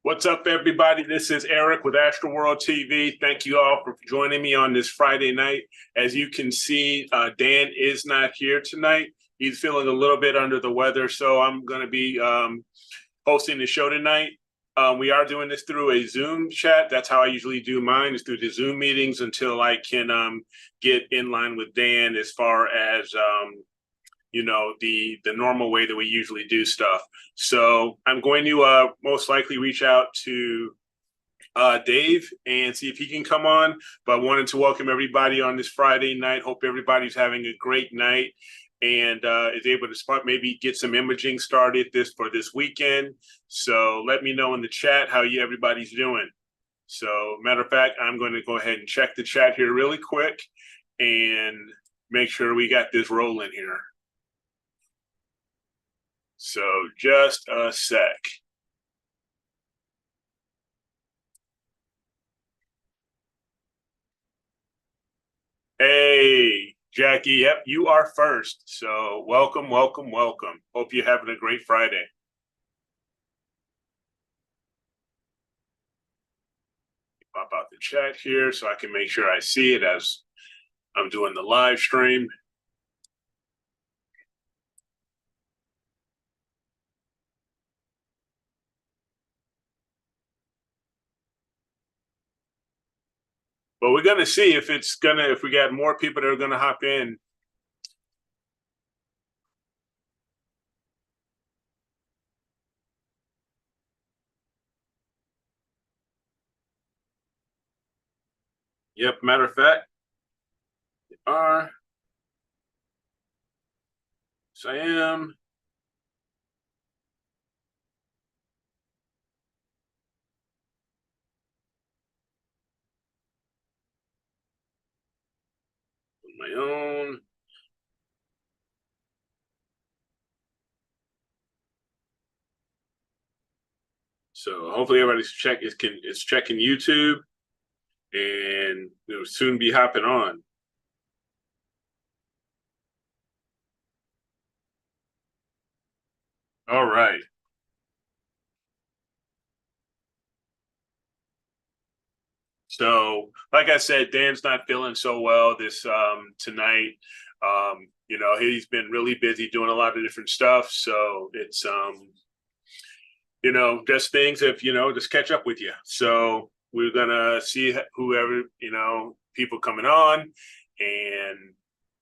What's up, everybody? This is Eric with AstroWorld TV. Thank you all for joining me on this Friday night. As you can see, Dan is not here tonight. He's feeling a little bit under the weather, so I'm going to be hosting the show tonight. We are doing this through a Zoom chat. That's how I usually do mine, is through the Zoom meetings until I can get in line with Dan as far as the normal way that we usually do stuff. So I'm going to most likely reach out to Dave and see if he can come on. But I wanted to welcome everybody on this Friday night. Hope everybody's having a great night and is able to maybe get some imaging started for this weekend. So let me know in the chat how everybody's doing. So matter of fact, I'm going to go ahead and check the chat here really quick and make sure we got this rolling here. So just a sec. Hey, Jackie. Yep, you are first. So welcome, welcome, welcome. Hope you're having a great Friday. Pop out the chat here so I can make sure I see it as I'm doing the live stream. But we're gonna see if we got more people that are gonna hop in. Yep, matter of fact, they are. Yes, I am. On my own. So hopefully everybody's checking YouTube, and they'll soon be hopping on. All right. So, like I said, Dan's not feeling so well this tonight. He's been really busy doing a lot of different stuff. So it's just things if just catch up with you. So we're gonna see whoever people coming on and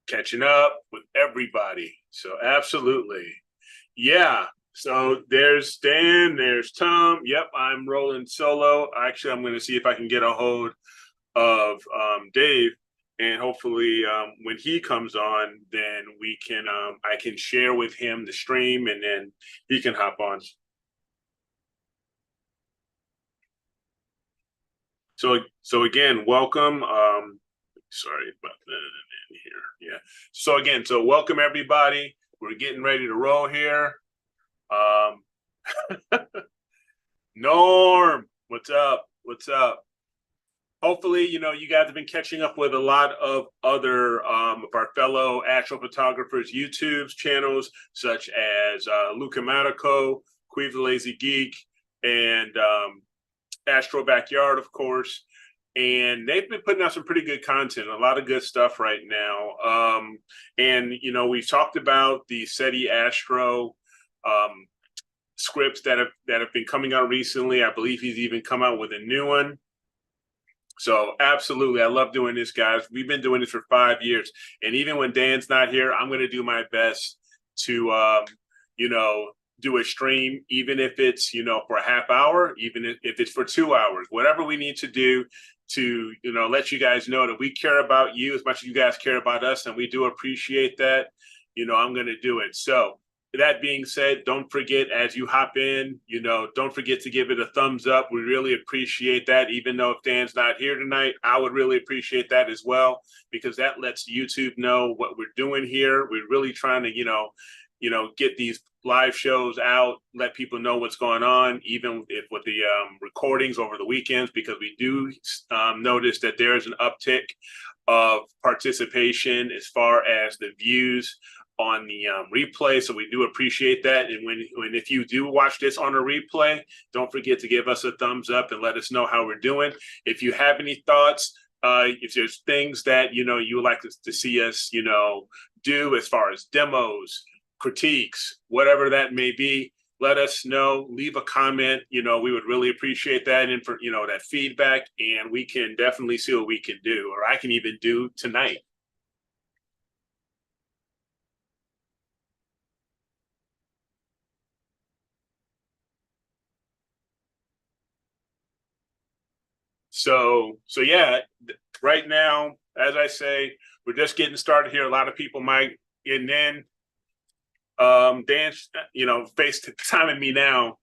catching up with everybody. So absolutely, yeah. So there's Dan, there's Tom. Yep, I'm rolling solo. Actually, I'm going to see if I can get a hold of Dave, and hopefully when he comes on, then I can share with him the stream, and then he can hop on. So again, welcome. Sorry about that in here. Yeah. So again, welcome everybody. We're getting ready to roll here. Norm, what's up? What's up? Hopefully, you guys have been catching up with a lot of other of our fellow astrophotographers' YouTube channels, such as Luca Matico, Queeve the Lazy Geek, and Astro Backyard, of course. And they've been putting out some pretty good content, a lot of good stuff right now. And we've talked about the SETI Astro scripts that have been coming out recently. I believe he's even come out with a new one. So absolutely, I love doing this, guys. We've been doing this for 5 years, and even when Dan's not here, I'm going to do my best to do a stream, even if it's for a half hour, even if it's for 2 hours, whatever we need to do to let you guys know that we care about you as much as you guys care about us, and we do appreciate that. I'm going to do it. So that being said, don't forget as you hop in, don't forget to give it a thumbs up. We really appreciate that. Even though if Dan's not here tonight, I would really appreciate that as well, because that lets YouTube know what we're doing here. We're really trying to, get these live shows out, let people know what's going on, even if with the recordings over the weekends, because we do notice that there's an uptick of participation as far as the views on the replay, so we do appreciate that. And if you do watch this on a replay, don't forget to give us a thumbs up and let us know how we're doing. If you have any thoughts, if there's things that you would like to see us do as far as demos, critiques, whatever that may be, let us know. Leave a comment. We would really appreciate that, and for that feedback, and we can definitely see what we can do, or I can even do tonight. So yeah, right now, as I say, we're just getting started here. A lot of people might get in. Dan's, FaceTiming me now.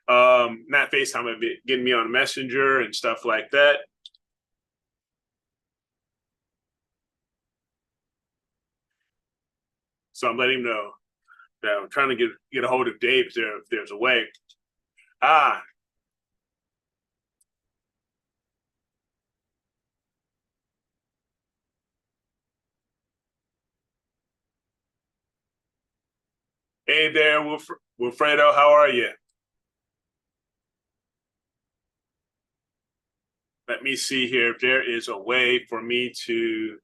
Not FaceTime, but getting me on Messenger and stuff like that. So I'm letting him know that I'm trying to get a hold of Dave if there's a way. Hey there, Wilfredo, how are you? Let me see here if there is a way for me to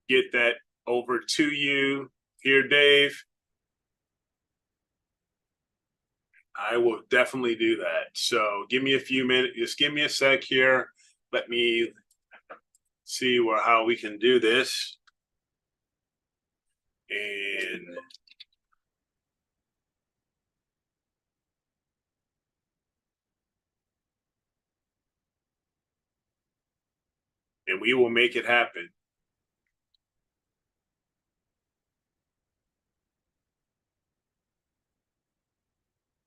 get that over to you here, Dave. I will definitely do that. So give me a few minutes. Just give me a sec here. Let me see how we can do this. And we will make it happen.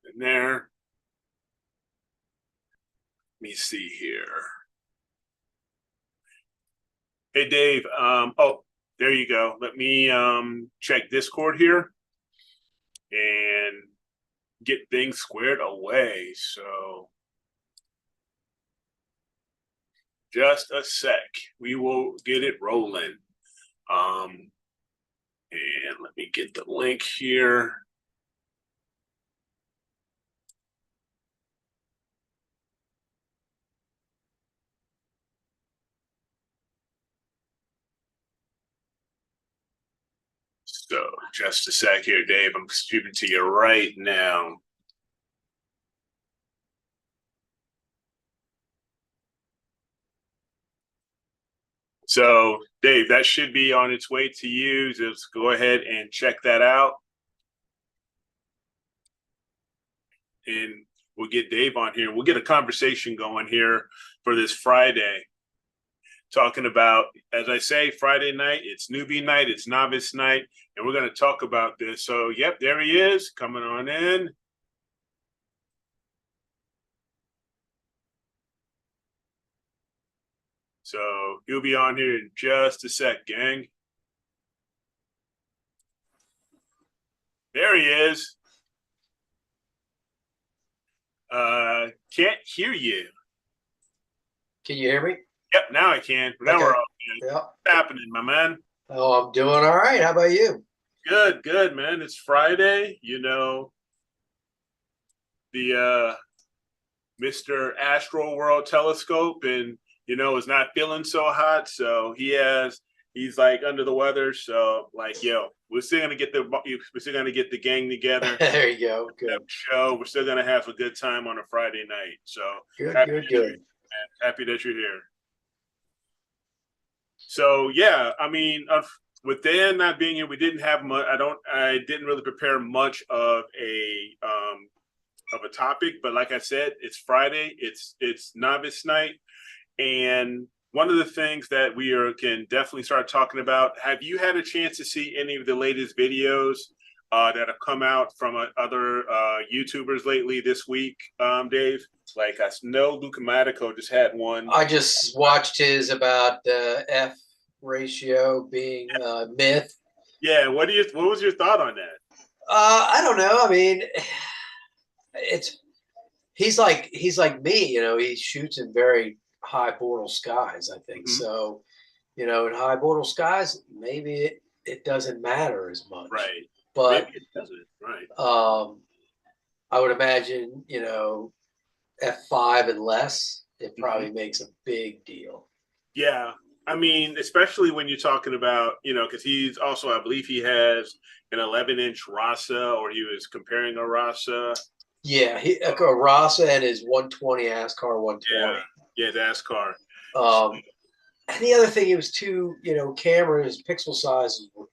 And there. Let me see here. Hey, Dave. Oh, there you go. Let me check Discord here and get things squared away. So just a sec. We will get it rolling. And let me get the link here. So just a sec here, Dave. I'm speaking to you right now. So, Dave, that should be on its way to you. Just go ahead and check that out. And we'll get Dave on here. We'll get a conversation going here for this Friday. Talking about, as I say, Friday night, it's newbie night, it's novice night, and we're going to talk about this. So, yep, there he is, coming on in. So he'll be on here in just a sec, gang. There he is. Can't hear you. Can you hear me? Yep, now I can. Now okay. We're all good. Yep. What's happening, my man? Oh, I'm doing all right. How about you? Good, man. It's Friday. The Mr. AstroWorld telescope, and is not feeling so hot, so he's like under the weather. So like, we're still gonna get the gang together. There you go. Good show. We're still gonna have a good time on a Friday night. So good. Happy that you're here. So yeah, I mean, with Dan not being here, we didn't have much. I didn't really prepare much of a topic, but like I said, it's Friday. It's novice night, and one of the things that we can definitely start talking about. Have you had a chance to see any of the latest videos that have come out from other YouTubers lately this week, Dave? Like I know Luca Matico just had one. I just watched his about F ratio being myth. Yeah, what was your thought on that? I don't know. I mean, he's like me. He shoots in very high border skies. I think so. In high border skies, maybe it doesn't matter as much. Right. But maybe it doesn't. Right. I would imagine, F5 and less, it probably Mhm. makes a big deal. Yeah. I mean, especially when you're talking about, because he's also, I believe he has an 11-inch Rasa, or he was comparing a Rasa. Yeah, a Rasa and his 120 ASCAR 120. Yeah, NASCAR. And the other thing, it was two, cameras, pixel sizes were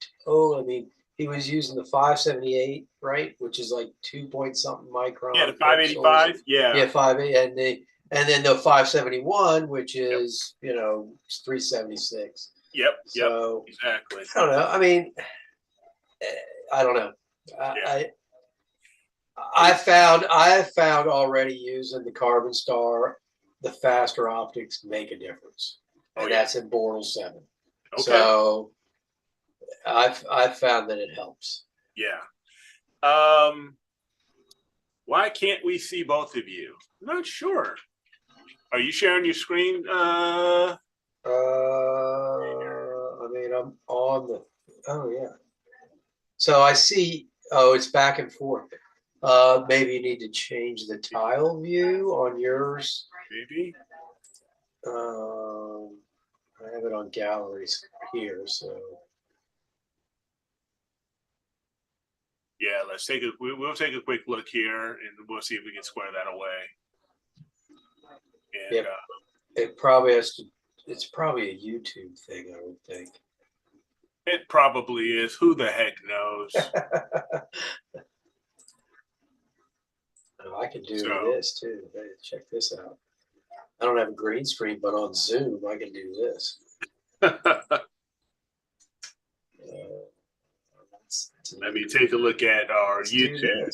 I mean, he was using the 578, right, which is like 2 point something Yeah, the micron pixels. 585. Yeah. Yeah, 580, and then the 571, which is 376. Yep. So Exactly. I don't know. I mean, I don't know. Yeah. I have found already using the Carbon Star, the faster optics make a difference, and that's in Bortle 7. Okay. So I've found that it helps. Yeah. Why can't we see both of you? I'm not sure. Are you sharing your screen? I mean, I'm on the. Oh yeah. So I see. Oh, it's back and forth. Maybe you need to change the tile view on yours. Maybe. I have it on galleries here, so. Yeah, let's take we'll take a quick look here, and we'll see if we can square that away. And Yep. It probably has to. It's probably a YouTube thing, I would think. it probably is. Who the heck knows? I can do this too. Hey, check this out. I don't have a green screen, but on Zoom, I can do this. Let me take a look at our YouTube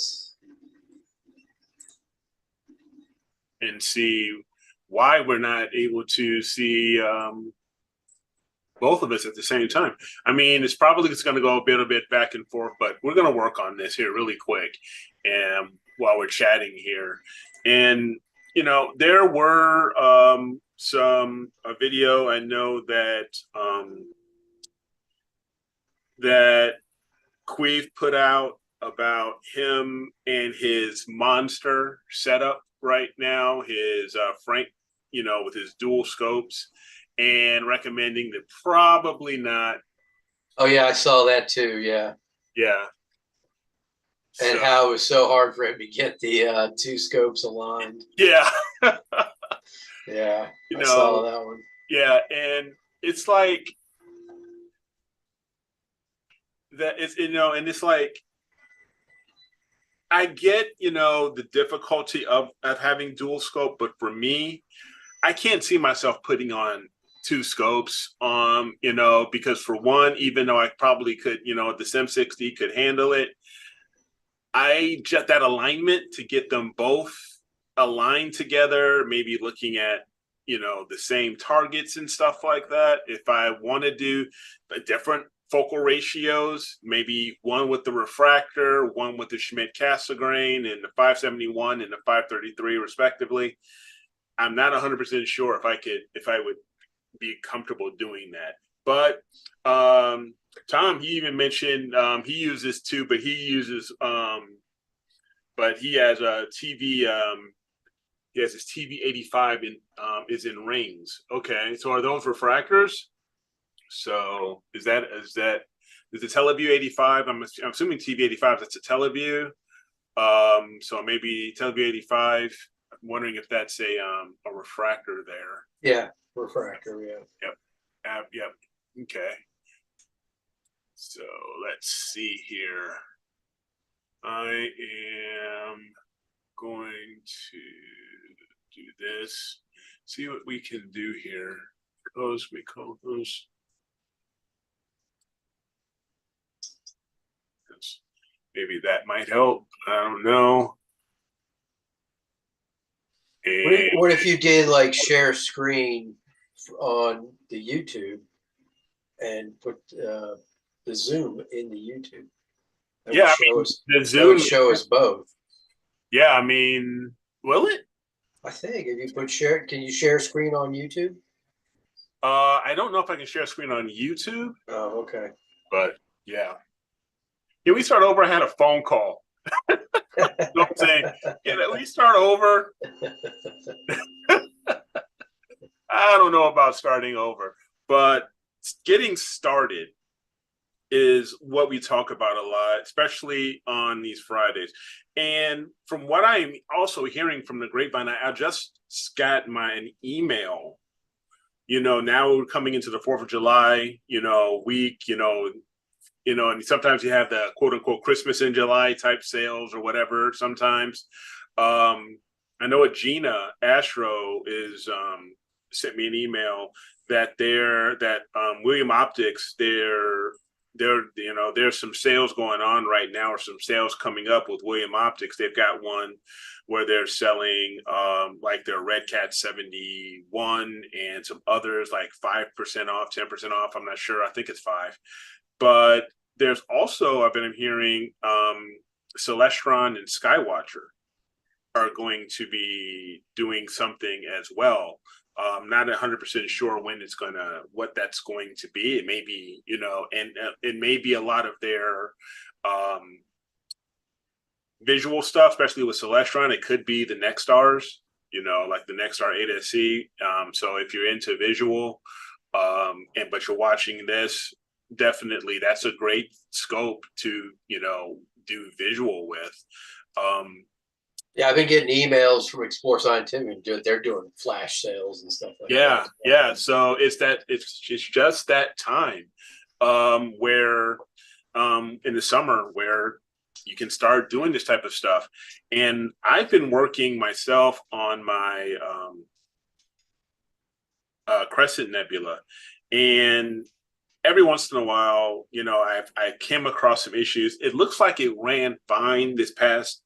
and see why we're not able to see both of us at the same time. I mean, it's probably going to go a bit back and forth, but we're going to work on this here really quick, and while we're chatting here, and there were a video I know that Queeve put out about him and his monster setup right now, his Frank, with his dual scopes, and recommending that probably not. Oh yeah, I saw that too. Yeah. Yeah. And how it was so hard for him to get the two scopes aligned. Yeah. Yeah. I saw that one. Yeah, and it's like that is, and it's like, I get, the difficulty of having dual scope, but for me, I can't see myself putting on two scopes, because for one, even though I probably could, the Sim 60 could handle it, I just that alignment to get them both aligned together, maybe looking at, the same targets and stuff like that. If I want to do a different focal ratios, maybe one with the refractor, one with the Schmidt-Cassegrain, and the 571 and the 533 respectively. I'm not 100% sure if I would be comfortable doing that. But Tom, he even mentioned he uses two, but he uses but he has a TV. He has his TV85 is in rings. Okay, so are those refractors? So is the Teleview 85? I'm assuming TV85. That's a Teleview. So maybe Teleview 85. I'm wondering if that's a refractor there. Yeah, refractor. Yeah. Yep. Okay. So let's see here. I am going to do this. See what we can do here. We call those. Maybe that might help. I don't know. What if you did like share screen on the YouTube and put the Zoom in the YouTube? That yeah, would show us both. Yeah, I mean, will it? I think if you put share, can you share screen on YouTube? I don't know if I can share screen on YouTube. Oh, okay. But Yeah. Can we start over? I had a phone call. You know what I'm saying? Can we start over? I don't know about starting over, but getting started is what we talk about a lot, especially on these Fridays. And from what I'm also hearing from the grapevine, I just got an email. Now we're coming into the 4th of July, week, and sometimes you have the quote unquote Christmas in July type sales or whatever. Sometimes, I know Gina Astro is sent me an email that William Optics, there's some sales going on right now, or some sales coming up with William Optics. They've got one where they're selling like their Red Cat 71 and some others like 5% off, 10% off. I'm not sure. I think it's 5. But there's also, I've been hearing, Celestron and Skywatcher are going to be doing something as well. Not 100% sure what that's going to be. It may be, and it may be a lot of their visual stuff, especially with Celestron. It could be the Nextars, like the Nextar 8SC. So if you're into visual, but you're watching this, definitely that's a great scope to do visual with. Yeah, I've been getting emails from Explore Scientific. They're doing flash sales and stuff like that. Yeah. So it's just that time where in the summer where you can start doing this type of stuff. And I've been working myself on my Crescent Nebula, and every once in a while, I came across some issues. It looks like it ran fine this past,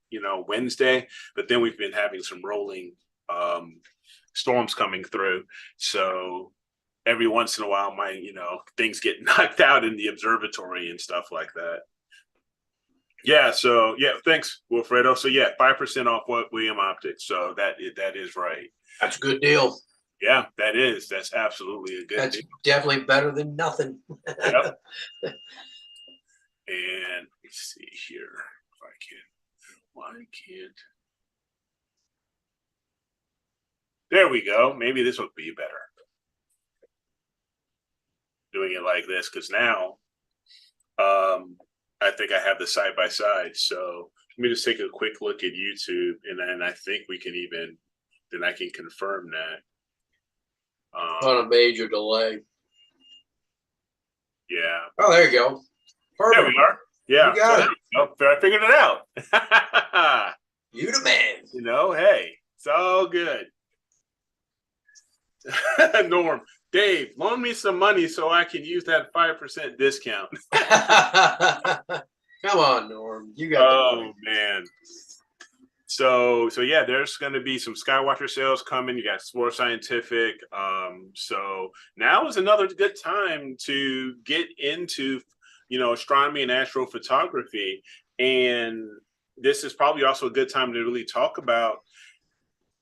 Wednesday, but then we've been having some rolling storms coming through. So every once in a while, my, things get knocked out in the observatory and stuff like that. Yeah. So yeah, thanks, Wilfredo. So yeah, 5% off what William Optics. So that is right. That's a good deal. Yeah, that's absolutely a good deal. Definitely better than nothing. Yep. And let's see here if I can. Why can't? There we go. Maybe this will be better. Doing it like this, because now I think I have the side by side. So let me just take a quick look at YouTube, and then I think I can confirm that. On a major delay. Yeah. Oh, there you go. Perfect. There we are. Yeah. You got it. I figured it out. You the man. Hey, it's all good. Norm, Dave, loan me some money so I can use that 5% discount. Come on, Norm. You got the money. Man. So yeah, there's going to be some Skywatcher sales coming. You got Explore Scientific. So now is another good time to get into, astronomy and astrophotography. And this is probably also a good time to really talk about,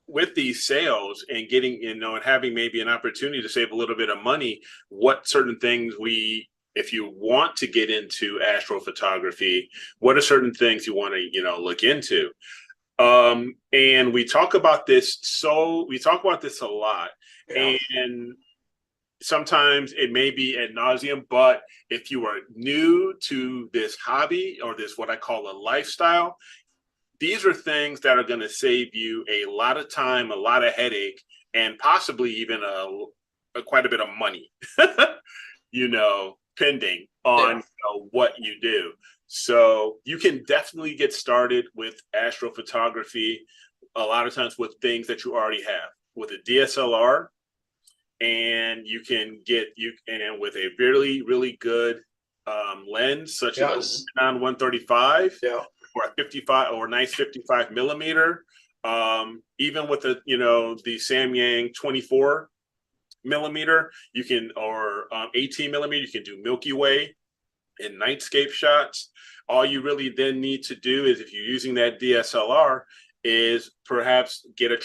with these sales and getting, and having maybe an opportunity to save a little bit of money, what certain things if you want to get into astrophotography, what are certain things you want to, look into? And we talk about this a lot. Yeah. And sometimes it may be ad nauseum, but if you are new to this hobby or this, what I call a lifestyle, these are things that are going to save you a lot of time, a lot of headache, and possibly even quite a bit of money, pending on what you do. So you can definitely get started with astrophotography a lot of times with things that you already have, with a DSLR, and you can with a really, really good lens, such as a non-135. Yeah. Or a 55 or a nice 55 millimeter, even with the Samyang 24 millimeter, you can, or 18 millimeter, you can do Milky Way and nightscape shots. All you really then need to do is, if you're using that DSLR, is perhaps get a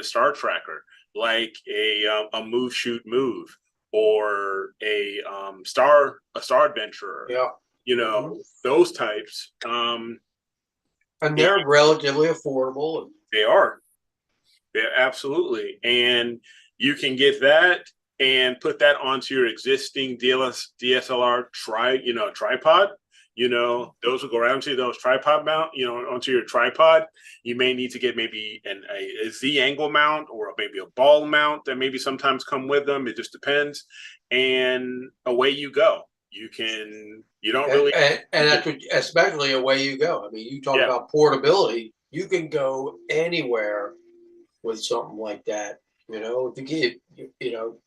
star tracker, like a move, shoot, move, or a Star Adventurer. Yeah. You know, those types. And they're relatively affordable. They are. Yeah, absolutely. And you can get that and put that onto your existing DSLR tripod. You know, those will go around to those tripod mount, you know, onto your tripod. You may need to get maybe a Z angle mount or maybe a ball mount that maybe sometimes come with them. It just depends. And away you go. You don't really. And that's what, especially away you go. I mean, you talk about portability. You can go anywhere with something like that. You know, if you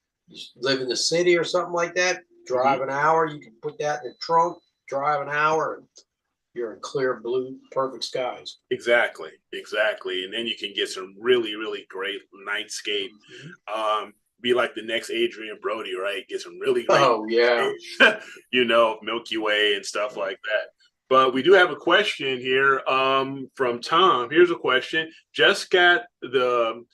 live in the city or something like that, drive an hour, you can put that in the trunk, drive an hour, and you're in clear blue, perfect skies. Exactly. And then you can get some really, really great nightscape. Be like the next Adrian Brody, right? Get some really great, you know, Milky Way and stuff like that. But we do have a question here from Tom. Here's a question. Just got the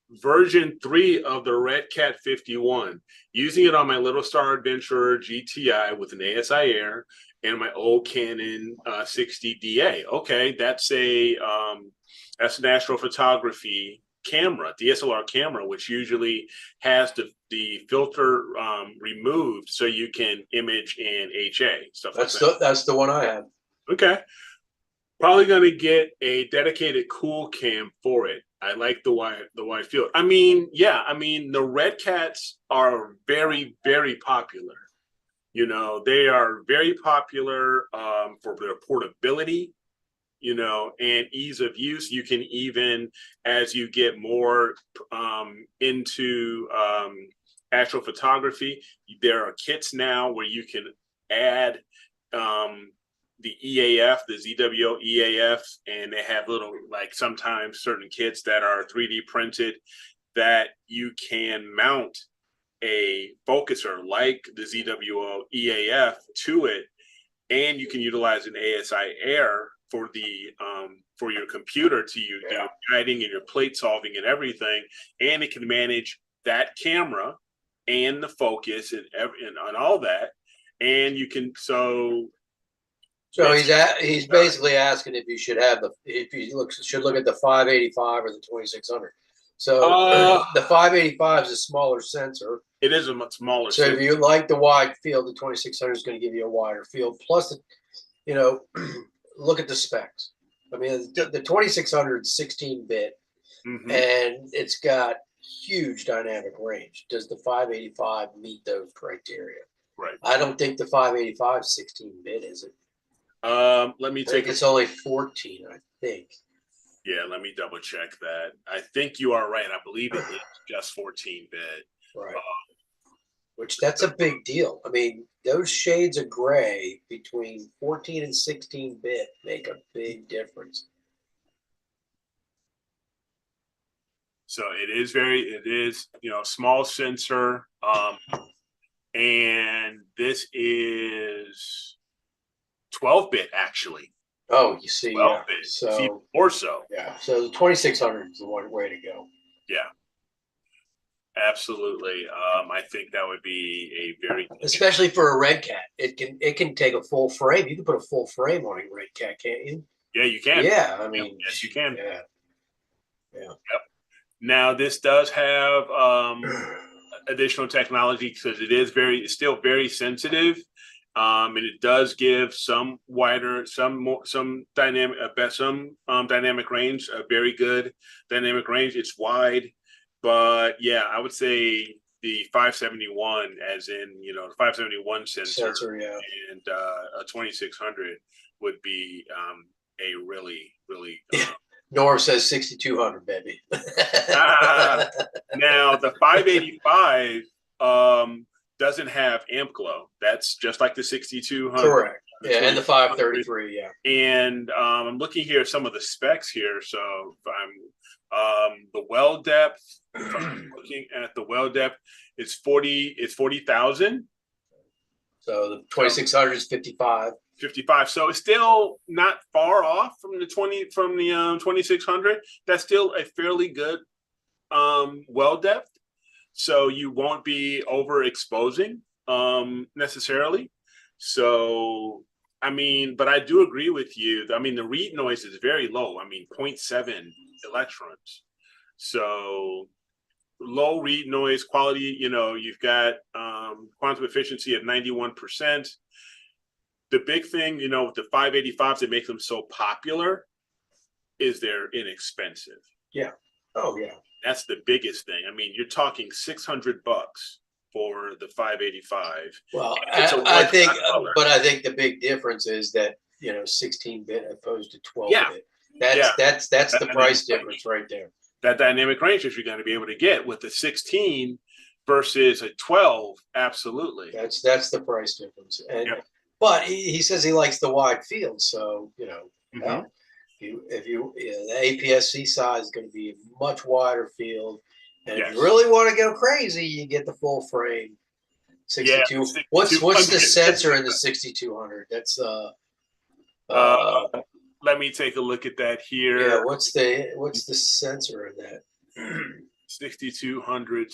version 3 of the Red Cat 51. Using it on my Little Star Adventurer GTI with an ASI Air and my old Canon 60DA. Okay, that's an astrophotography camera, DSLR camera, which usually has the filter removed so you can image in HA stuff. That's the one I have. Okay, probably going to get a dedicated cool cam for it. I like the wide field. I mean, the Red Cats are very, very popular. You know, they are very popular for their portability, you know, and ease of use. You can even, as you get more into astrophotography, there are kits now where you can add the EAF, the ZWO EAF, and they have little, like sometimes certain kits that are 3D printed that you can mount a focuser like the ZWO EAF to it, and you can utilize an ASI Air for your computer to do guiding and your plate solving and everything, and it can manage that camera and the focus and all that, and you can So he's basically asking if you should have should look at the 585 or the 2600. So the 585 is a smaller sensor. It is a much smaller. So if you like the wide field, the 2600 is going to give you a wider field. Plus, look at the specs. I mean, the 2600 is 16-bit, and it's got huge dynamic range. Does the 585 meet those criteria? Right. I don't think the 585 is 16-bit, is it? Let me take. It's only 14, I think. Yeah, let me double check that. I think you are right. I believe it is just 14-bit. Right. Which that's a big deal. I mean, those shades of gray between 14 and 16-bit make a big difference. So it is, small sensor. And this is 12-bit actually. Oh, you see, 12-bit. So or so. Yeah. So the 2600 is the one way to go. Yeah. Absolutely. I think that would be a very, especially for a Red Cat. It can take a full frame. You can put a full frame on a Red Cat, can't you? Yeah, you can. Yeah, I mean, yes, you can. Yeah. Yep. Now this does have additional technology because it's still very sensitive, and it does give some dynamic range, a very good dynamic range. It's wide. But yeah, I would say the 571, as in, the 571 sensor and a 2600 would be a really, really. Norm says 6200, baby. Now the 585 doesn't have amp glow. That's just like the 6200. Correct. Yeah, and the 533. Yeah. And I'm looking here at some of the specs here. So the well depth. If I'm looking at the well depth, it's 40,000. So the 2600 is 55. 55. So it's still not far off from the 2600. That's still a fairly good well depth. so you won't be overexposing necessarily. So I mean, but I do agree with you. I mean, the read noise is very low. I mean, 0.7 electrons. So low read noise quality, you know, you've got quantum efficiency at 91%. The big thing, you know, with the 585s that make them so popular is they're inexpensive. Yeah. Oh yeah. That's the biggest thing. I mean, you're talking $600 for the 585. Well, It's a I think, color. but I think the big difference is that, you know, 16-bit opposed to 12-bit. Yeah. That's the price difference right there. That dynamic range that you're going to be able to get with the 16 versus a 12, absolutely. That's the price difference. And Yep. but he says he likes the wide field, so you know, Mhm. if you the APS-C side is going to be a much wider field, and if Yes. you really want to go crazy, you get the full frame 62. Yeah, What's the 6200. sensor in the 6200? That's Let me take a look at that here. yeah. What's the sensor in that? 6200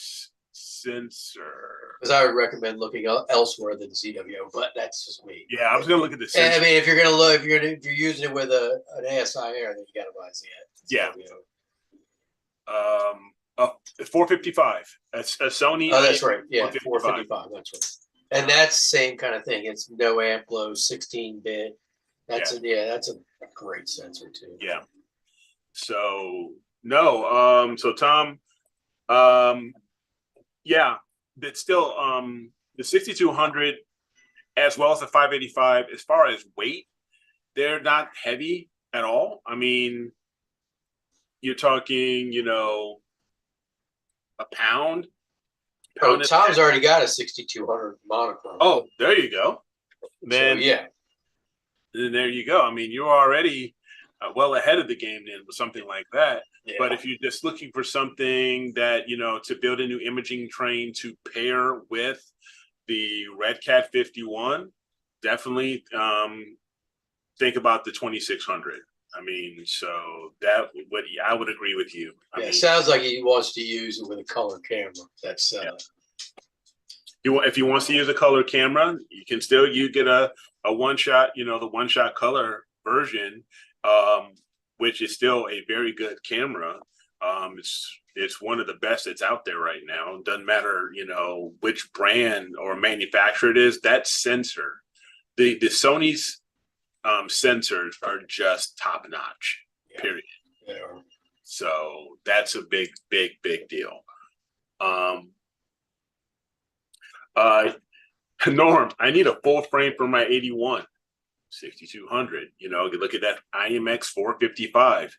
sensor. Because I would recommend looking elsewhere than ZWO, but that's just me. Yeah, I was going to look at the And, sensor. I mean, if you're gonna look, if you're using it with an ASI Air, then you gotta buy Z. Yeah. 455. A Sony. Oh, that's right. Yeah, 455. 455. That's right. And that's same kind of thing. It's no amp low, 16-bit. That's a great sensor too. Yeah. So no. So Tom. Yeah. It's still the 6200 as well as the 585. As far as weight, they're not heavy at all. I mean, you're talking, you know, a pound. Oh, Tom's already got a 6200 monochrome. Oh, there you go. Then so, yeah. Then there you go. I mean, you're already well ahead of the game then with something like that. Yeah. But if you're just looking for something that, you know, to build a new imaging train to pair with the Red Cat 51, definitely think about the 2600. I mean, so that would I would agree with you. I mean, it sounds like he wants to use it with a color camera. That's if he wants to use a color camera, you can still get a one shot, you know, the one shot color version, which is still a very good camera. It's one of the best that's out there right now. Doesn't matter, you know, which brand or manufacturer it is. That sensor, the Sony's sensors are just top notch. Period. Yeah. So that's a big deal. Norm, I need a full frame for my 81 6200. You know, you look at that IMX 455.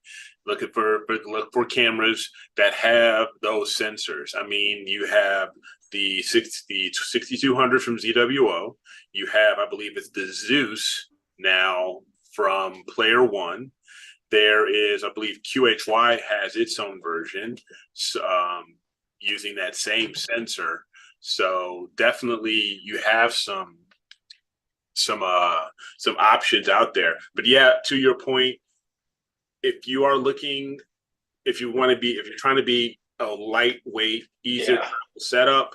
Look for cameras that have those sensors. I mean, you have the 6200 from ZWO. You have, I believe it's the Zeus now from Player One. There is, I believe, QHY has its own version using that same sensor. So definitely you have some options out there. But yeah, to your point, if you're trying to be a lightweight, easy setup,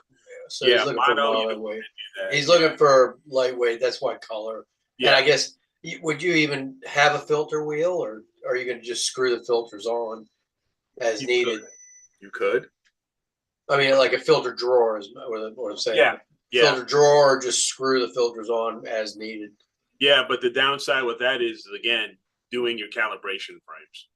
so he's looking for lightweight. He's looking for lightweight. That's why color. Yeah. And I guess, would you even have a filter wheel, or are you going to just screw the filters on as needed? You could. I mean, like a filter drawer is what I'm saying. Yeah. Filter drawer, just screw the filters on as needed. Yeah, but the downside with that is, again, doing your calibration frames.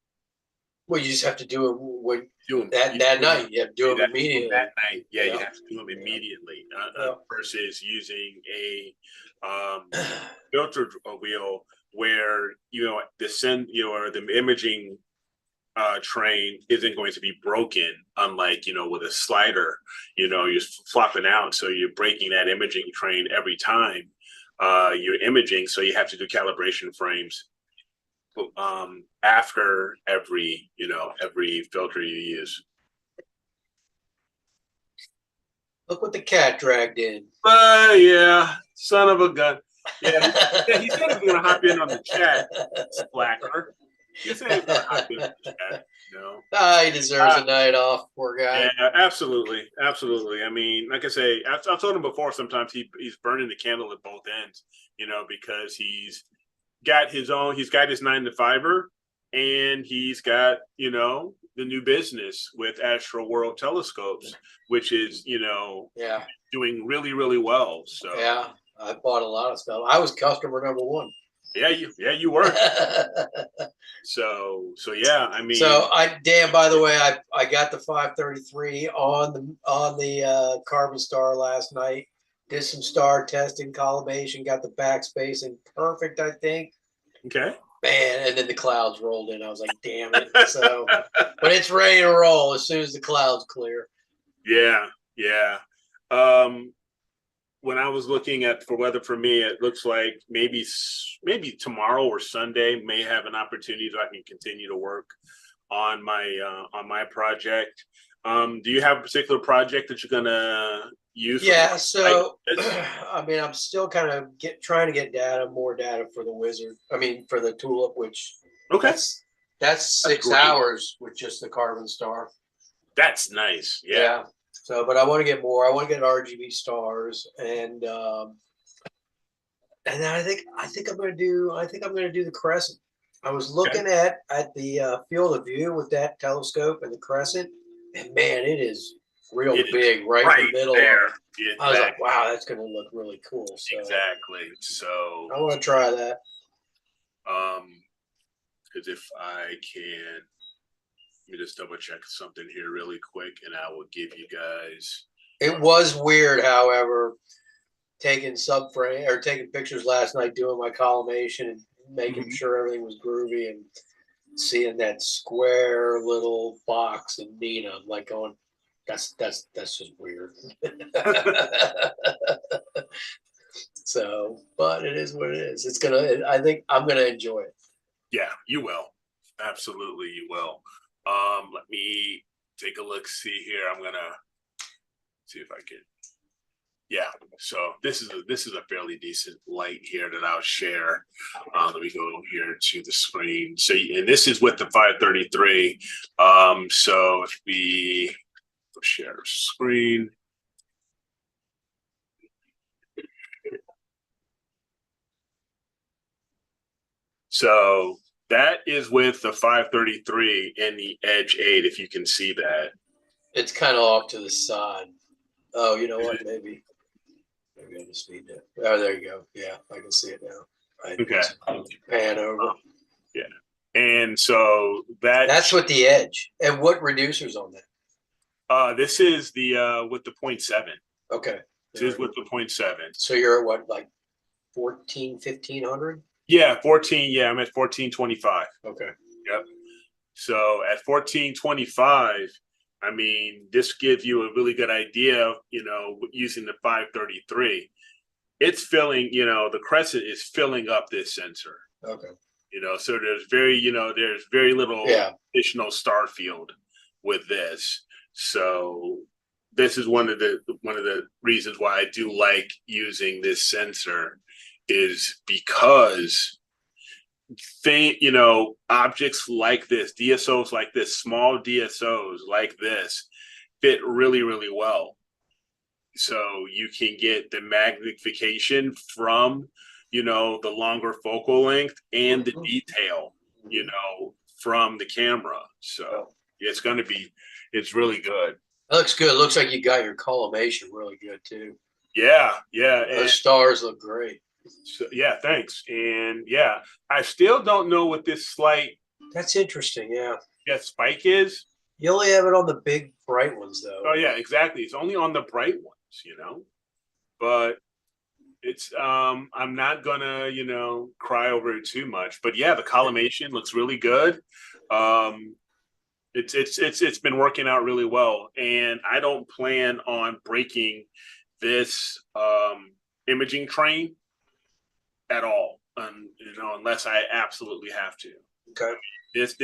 Well, you just have to do it that night. You have to do it immediately. That night, you have to do them immediately versus using a filter wheel where, you know, the imaging train isn't going to be broken, unlike, you know, with a slider, you know, you're flopping out, so you're breaking that imaging train every time you're imaging, so you have to do calibration frames after every filter you use. Look what the cat dragged in. Yeah, son of a gun. Yeah, he said he was gonna hop in on the chat, Splacker. You say he's not a hot business guy, you know. Ah, he deserves a night off, poor guy. Yeah, absolutely, absolutely. I mean, like I say, I've told him before. Sometimes he's burning the candle at both ends, you know, because he's got his own. He's got his 9 to 5er, and he's got, you know, the new business with AstroWorld telescopes, which is, you know, Yeah, doing really really well. So yeah. I bought a lot of stuff. I was customer number one. you were. So yeah. I mean, So Dan, by the way, I got the 533 on the Carbon Star last night. Did some star testing, collimation, got the backspacing perfect, I think. okay. Man, and then the clouds rolled in. I was like, damn it. So, but it's ready to roll as soon as the clouds clear. Yeah, yeah. Um, when I was looking at for weather for me, it looks like maybe tomorrow or Sunday may have an opportunity that I can continue to work on my project. Do you have a particular project that you're gonna use? Yeah, so I mean, I'm still kind of trying to get more data for the wizard. I mean, for the tulip, which Okay, that's that's 6 hours with just the Carbon Star. that's nice. Yeah. Yeah. So, but I want to get more. I want to get RGB stars, and then I think I'm gonna do the crescent. I was Okay. looking at the field of view with that telescope and the crescent, and man, it is real It is big, right in right the middle of there. it. I was like, Exactly. wow, that's gonna look really cool. So Exactly. So, I want to try that. because if I can, let me just double check something here really quick, and I will give you guys. It was weird, however, taking subframe or taking pictures last night, doing my collimation and making Mhm. sure everything was groovy, and seeing that square little box and Nina, I'm like going, that's just weird. So, but it is what it is. I think I'm gonna enjoy it. Yeah, you will. Absolutely, you will. Let me take a look. See here. I'm gonna see if I can. Yeah. So this is a fairly decent light here that I'll share. Let me go here to the screen. So, and this is with the 533. So if we share screen. So that is with the 533 and the Edge 8, if you can see that. It's kind of off to the side. Oh, you know what? Maybe I just need to. Oh, there you go. Yeah, I can see it now. I Okay. pan over. Yeah. And so That's with the edge. And what reducers on that? This is the with the 0.7. Okay. This is with the 0.7. So you're at what, like 1500? Yeah, 14. Yeah, I'm at 1425. Okay. Yep. So at 1425, I mean, this gives you a really good idea, you know, using the 533. It's filling, you know, the crescent is filling up this sensor. Okay. You know, so there's very little Yeah. additional star field with this. So this is one of the reasons why I do like using this sensor, is because objects like this, DSOs like this, small DSOs like this, fit really really well. So you can get the magnification from, you know, the longer focal length and the detail, you know, from the camera. So it's really good. That looks good. It looks like you got your collimation really good too. Yeah. Those stars look great. So, yeah, thanks. And yeah, I still don't know what this slight That's interesting. Yeah. spike is. You only have it on the big bright ones though. Oh yeah, exactly. It's only on the bright ones, you know. But it's I'm not gonna, you know, cry over it too much. But yeah, the collimation looks really good. Um it's been working out really well. And I don't plan on breaking this imaging train at all. You know, unless I absolutely have to. Okay. This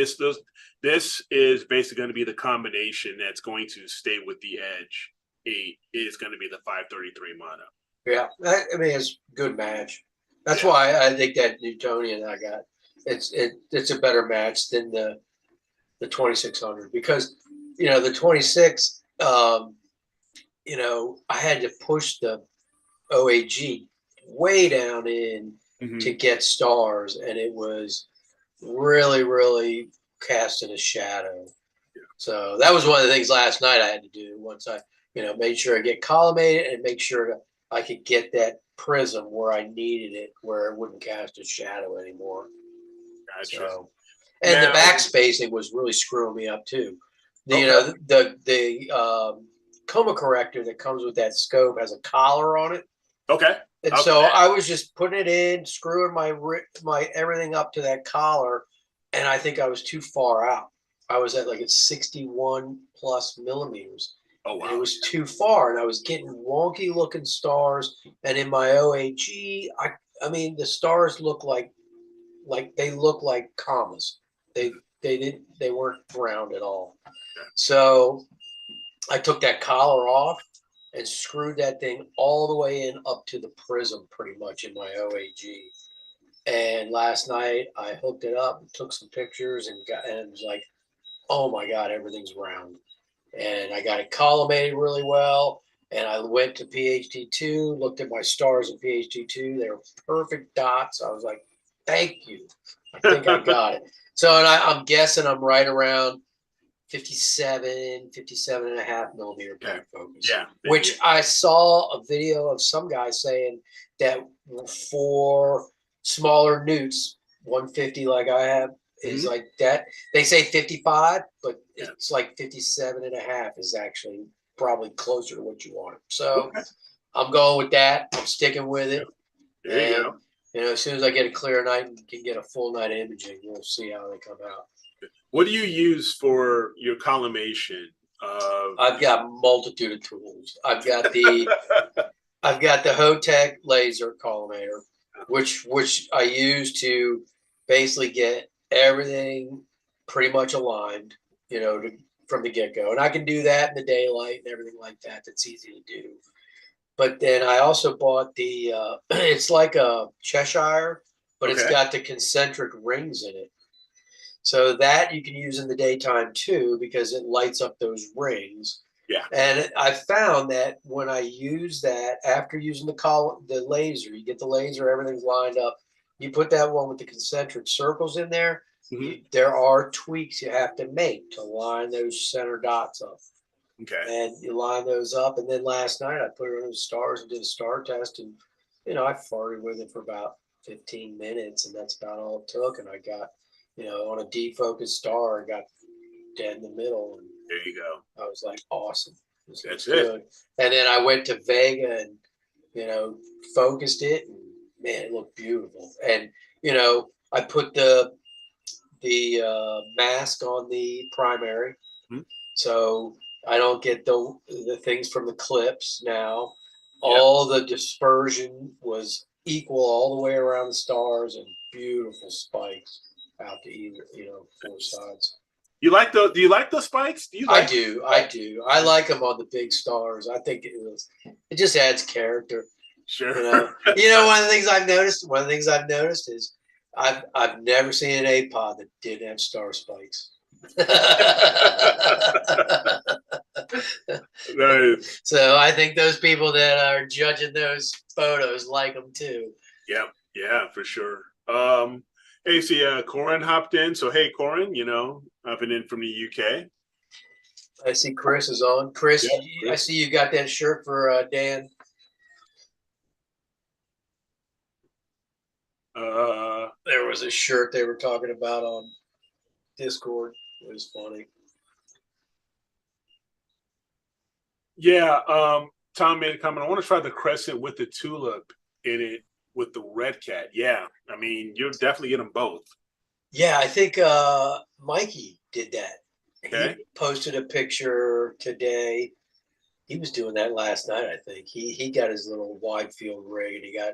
is basically going to be the combination that's going to stay with the Edge 8 is going to be the 533 mono. Yeah, I mean it's a good match. That's why I think that Newtonian I got it's a better match than the 2600 because the 26 I had to push the OAG way down in to get stars, and it was really, really casting a shadow. So that was one of the things last night I had to do once I, made sure I get collimated and make sure that I could get that prism where I needed it, where it wouldn't cast a shadow anymore. Gotcha. So, and the back spacing was really screwing me up too. The coma corrector that comes with that scope has a collar on it. Okay. And so I was just putting it in, screwing my everything up to that collar, and I think I was too far out. I was at like 61 plus millimeters. Oh wow! And it was too far, and I was getting wonky looking stars. And in my OAG, I mean the stars look like they look like commas. They weren't round at all. So I took that collar off and screwed that thing all the way in up to the prism pretty much in my OAG. And last night I hooked it up, took some pictures, and it was like, oh my God, everything's round. And I got it collimated really well. And I went to PhD2, looked at my stars in PhD2. They were perfect dots. I was like, thank you. I think I got it. So, and I'm guessing I'm right around 57 and a half millimeter back focus. Yeah. Which I saw a video of some guy saying that for smaller newts, 150 like I have, is like that. They say 55, but it's like 57 and a half is actually probably closer to what you want. So I'm going with that. I'm sticking with it. There you go. As soon as I get a clear night and can get a full night imaging, we'll see how they come out. What do you use for your collimation? I've got a multitude of tools. I've got the Hotech laser collimator, which I use to basically get everything pretty much aligned, from the get-go. And I can do that in the daylight and everything like that. That's easy to do. But then I also bought the it's like a Cheshire, but it's got the concentric rings in it. So that you can use in the daytime too, because it lights up those rings. Yeah. And I found that when I use that, after using the laser, you get the laser, everything's lined up. You put that one with the concentric circles in there. There are tweaks you have to make to line those center dots up. Okay. And you line those up. And then last night I put it on the stars and did a star test. And, I farted with it for about 15 minutes. And that's about all it took. And I got, on a defocused star, I got dead in the middle. And there you go. I was like, awesome. That's good. And then I went to Vega and, focused it. And man, it looked beautiful. And, I put the mask on the primary. So I don't get the things from the clips now. All the dispersion was equal all the way around the stars and beautiful spikes out to either, four sides. Do you like those spikes? I do. I like them on the big stars. I think it just adds character. Sure. One of the things I've noticed is I've never seen an APOD that didn't have star spikes. Nice. So I think those people that are judging those photos like them too. Yeah, for sure. Hey, see, Corin hopped in. So hey, Corin, hopping in from the UK. I see Chris is on. Chris, I see you got that shirt for Dan. There was a shirt they were talking about on Discord. It was funny. Yeah, Tom made a comment. I want to try the crescent with the tulip in it with the red cat. Yeah, I mean, you'll definitely get them both. Yeah, I think Mikey did that. Okay. He posted a picture today. He was doing that last night, I think. He got his little wide field rig and he got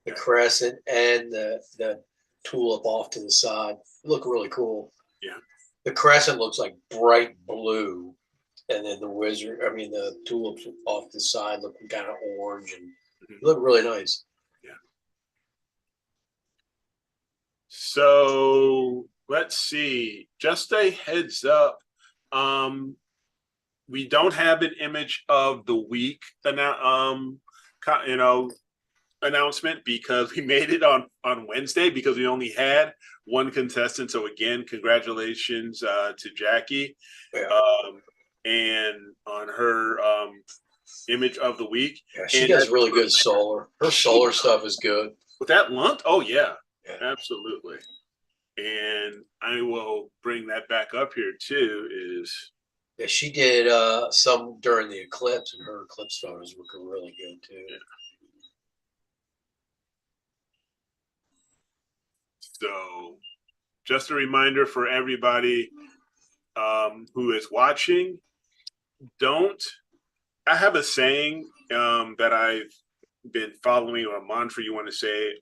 the crescent and the tulip off to the side. It looked really cool. Yeah. The crescent looks like bright blue. And then the tulips off the side looking kind of orange and look really nice. Yeah. So let's see. Just a heads up. We don't have an image of the week announcement because we made it on Wednesday because we only had one contestant. So again, congratulations to Jackie, Yeah. and on her image of the week. Yeah, she does really good solar. Her solar stuff is good. With that lump, oh yeah, absolutely. And I will bring that back up here too. Yeah, she did some during the eclipse, and her eclipse photos were really good too. Yeah. So, just a reminder for everybody who is watching: don't. I have a saying that I've been following, or a mantra you want to say,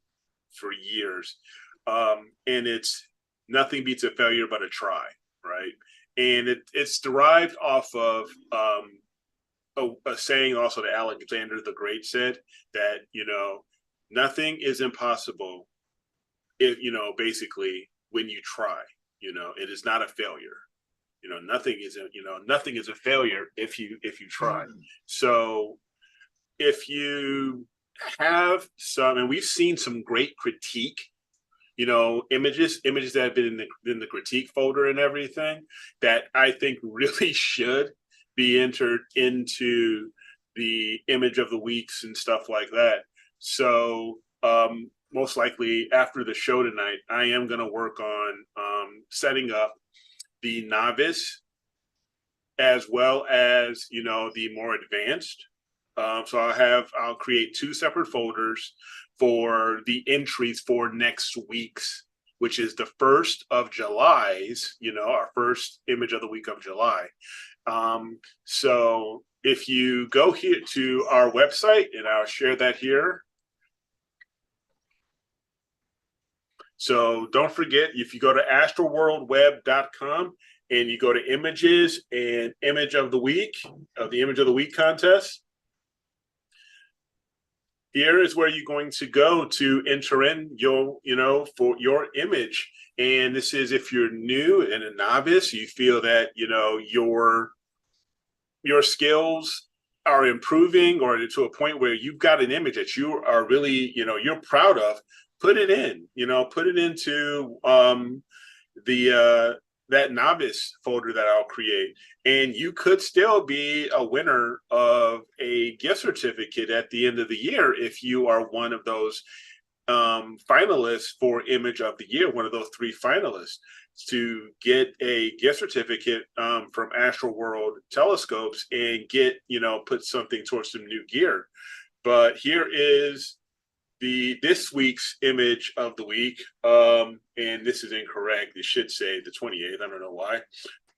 for years, and it's nothing beats a failure but a try, right? And it's derived off of a saying also that Alexander the Great said, that nothing is impossible if basically when you try. It is not a failure. Nothing is a failure if you try. So if you have some, and we've seen some great critique, images that have been in the critique folder and everything, that I think really should be entered into the image of the weeks and stuff like that. So most likely after the show tonight, I am going to work on setting up the novice as well as the more advanced. So I'll create two separate folders for the entries for next week's, which is the 1st of July's, our first image of the week of July. So if you go here to our website, and I'll share that here. So don't forget, if you go to astroworldweb.com and you go to images and image of the week, of the image of the week contest, here is where you're going to go to enter in your, for your image. And this is if you're new and a novice, you feel that, your skills are improving, or to a point where you've got an image that you are really, you're proud of, put it in, put it into that novice folder that I'll create. And you could still be a winner of a gift certificate at the end of the year if you are one of those finalists for image of the year, one of those 3 finalists, to get a gift certificate from AstroWorld telescopes and get, put something towards some new gear. But here is this week's image of the week, and this is incorrect. It should say the 28th. I don't know why.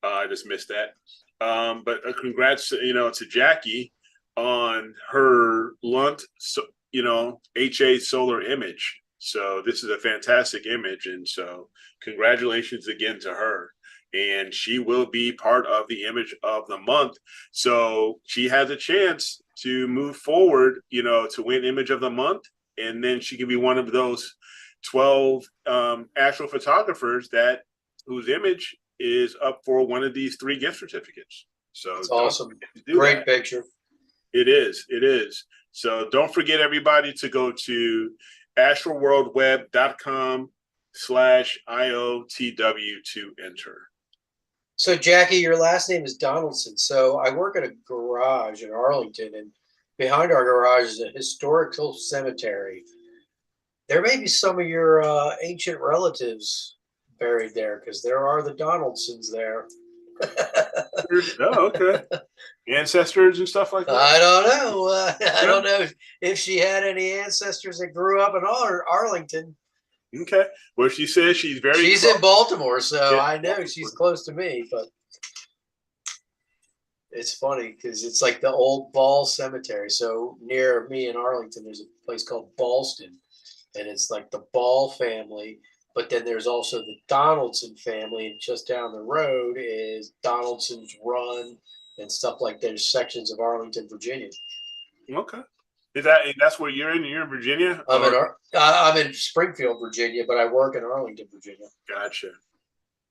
I just missed that. But congrats, to Jackie on her Lunt, HA solar image. So this is a fantastic image, and so congratulations again to her. And she will be part of the image of the month. So she has a chance to move forward, to win image of the month. And then she can be one of those 12 astrophotographers whose image is up for one of these 3 gift certificates. So it's awesome. Great picture. It is. So don't forget, everybody, to go to astroworldweb.com/IOTW to enter. So Jackie, your last name is Donaldson. So I work at a garage in Arlington, and behind our garage is a historical cemetery. There may be some of your ancient relatives buried there, because there are the Donaldsons there. Oh, okay. Ancestors and stuff like that? I don't know. I don't know if she had any ancestors that grew up in Arlington. Okay. Well, she says she's in Baltimore, so I know she's close to me, but it's funny because it's like the old Ball Cemetery. So near me in Arlington, there's a place called Ballston, and it's like the Ball family. But then there's also the Donaldson family, and just down the road is Donaldson's Run and stuff like that. There's sections of Arlington, Virginia. Okay. That's where you're in? You're in Virginia? I'm in Springfield, Virginia, but I work in Arlington, Virginia, Gotcha.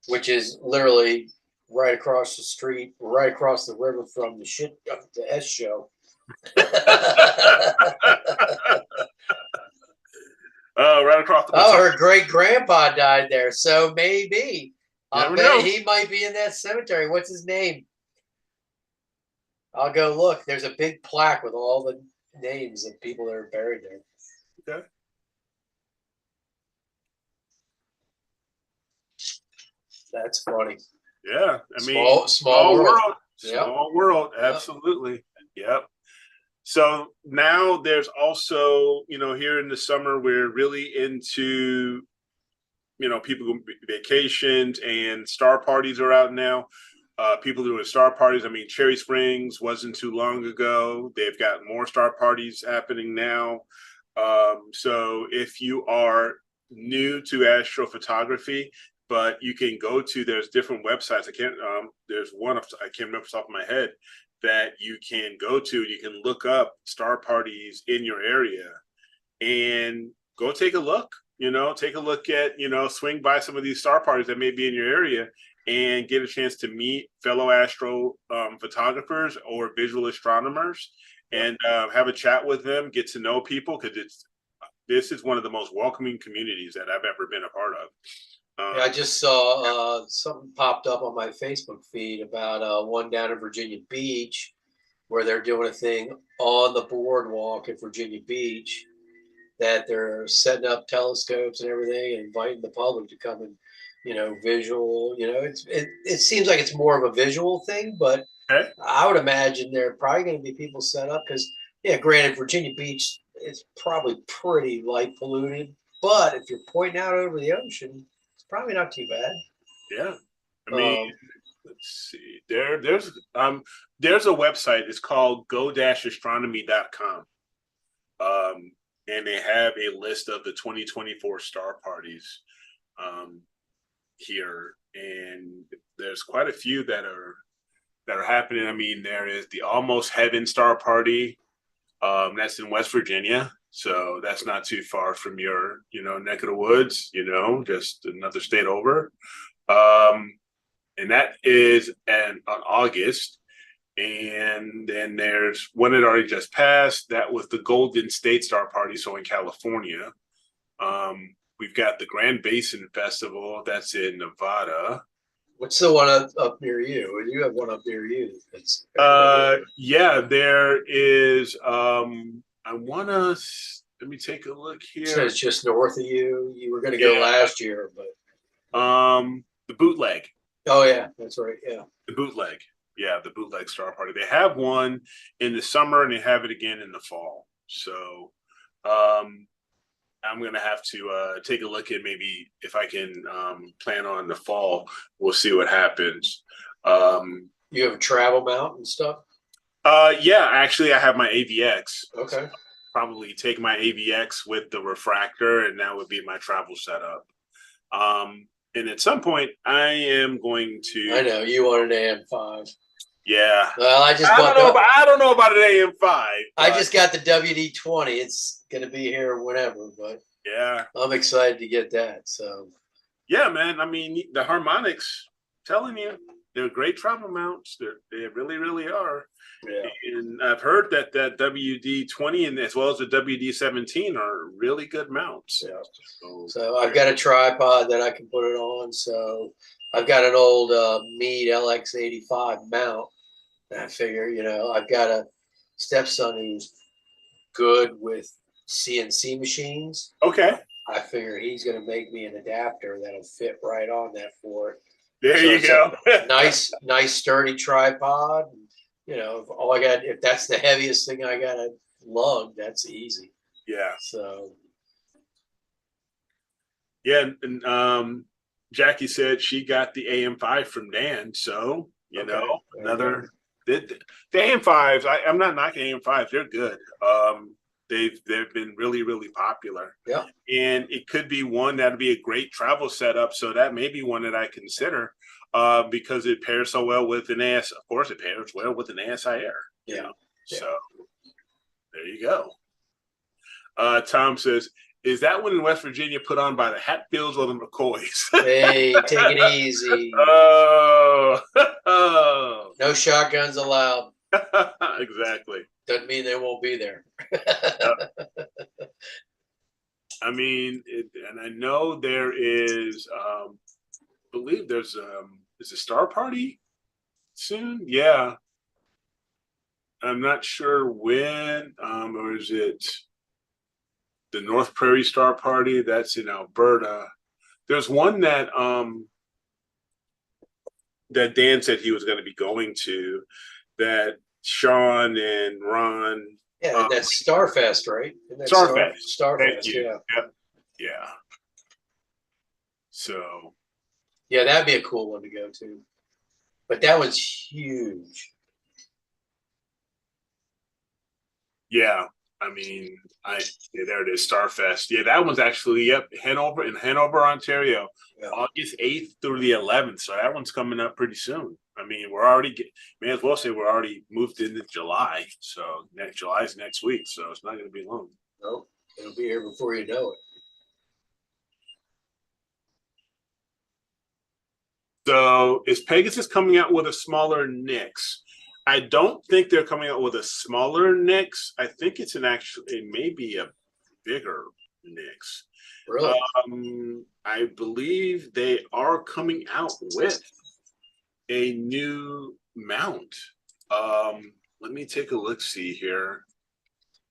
which is literally right across the street, right across the river from the S show. Oh, right across the Oh, her great grandpa died there, so maybe. I'll Never bet know. he might be in that cemetery. What's his name? I'll go look. There's a big plaque with all the names of people that are buried there. Okay. That's funny. Yeah, I mean, Small world. Yep. Small world, absolutely. Yep. So now there's also, here in the summer, we're really into, people going vacations and star parties are out now. People doing star parties. I mean, Cherry Springs wasn't too long ago. They've got more star parties happening now. So if you are new to astrophotography, but you can go to, there's different websites. There's one, I can't remember off the top of my head, that you can go to. You can look up star parties in your area and go take a look. Take a look at, swing by some of these star parties that may be in your area and get a chance to meet fellow astro photographers or visual astronomers and have a chat with them, get to know people, because this is one of the most welcoming communities that I've ever been a part of. I just saw something popped up on my Facebook feed about one down in Virginia Beach where they're doing a thing on the boardwalk at Virginia Beach that they're setting up telescopes and everything and inviting the public to come and, visual, it seems like it's more of a visual thing, but Okay. I would imagine there are probably going to be people set up because, granted, Virginia Beach is probably pretty light polluted, but if you're pointing out over the ocean, it's probably not too bad. Yeah. I mean, let's see. There's a website. It's called go-astronomy.com. And they have a list of the 2024 star parties here, and there's quite a few that are happening. I mean, there is the Almost Heaven Star Party. That's in West Virginia, so that's not too far from your, neck of the woods. Just another state over. And that is on August. And then there's one that already just passed. That was the Golden State Star Party, so in California. We've got the Grand Basin Festival. That's in Nevada. What's the one up near you? You have one up near you. Yeah, there is. Let me take a look here. So it's just north of you. You were going to go last year, but the Bootleg. Oh yeah, that's right. Yeah, the Bootleg. Yeah, the Bootleg Star Party. They have one in the summer and they have it again in the fall. So I'm going to have to take a look at maybe if I can plan on the fall. We'll see what happens. You have a travel mount and stuff? Yeah, actually, I have my AVX. Okay. So probably take my AVX with the refractor, and that would be my travel setup. And at some point, I am going to. I know you want an AM5. Yeah. Well, I don't know about an AM5. I just got the WD-20. It's gonna be here whenever, but yeah, I'm excited to get that. So. Yeah, man. I mean, the harmonics. Telling you, they're great travel mounts. They really, really are. Yeah. And I've heard that WD-20 and as well as the WD-17 are really good mounts. Yeah. So I've got a tripod that I can put it on. So I've got an old Meade LX85 mount. And I figure, I've got a stepson who's good with CNC machines. Okay. I figure he's going to make me an adapter that'll fit right on that for it. There you go. nice sturdy tripod. If that's the heaviest thing I got to lug, that's easy. Yeah. So. Yeah, and Jackie said she got the AM5 from Dan. So another the AM5s. I'm not knocking AM5s. They're good. They've been really, really popular. Yeah. And it could be one that'd be a great travel setup. So that may be one that I consider because it pairs so well with an AS. Of course, it pairs well with an ASIR. Yeah. So there you go. Tom says, is that one in West Virginia put on by the Hatfields or the McCoys? Hey, take it easy. Oh, No shotguns allowed. exactly. Doesn't mean they won't be there. I mean, and I know there is, I believe there's is a star party soon. Yeah, I'm not sure when, or is it the North Prairie Star Party? That's in Alberta. There's one that Dan said he was going to be going to, that Sean and Ron. Yeah, that's Starfest, right? Starfest. Thank Starfest, you. yeah. Yep. Yeah. So. Yeah, that'd be a cool one to go to. But that one's huge. Yeah. I mean, there it is, Starfest. Yeah, that one's actually, yep, Hanover, Ontario, Yeah. August 8th through the 11th. So that one's coming up pretty soon. I mean, we're already, may as well say we're already moved into July. So July's next week. So it's not going to be long. Nope, it'll be here before you know it. So is Pegasus coming out with a smaller Nix? I don't think they're coming out with a smaller Nix. I think it may be a bigger Nix. Really? I believe they are coming out with a new mount. Let me take a look. See here.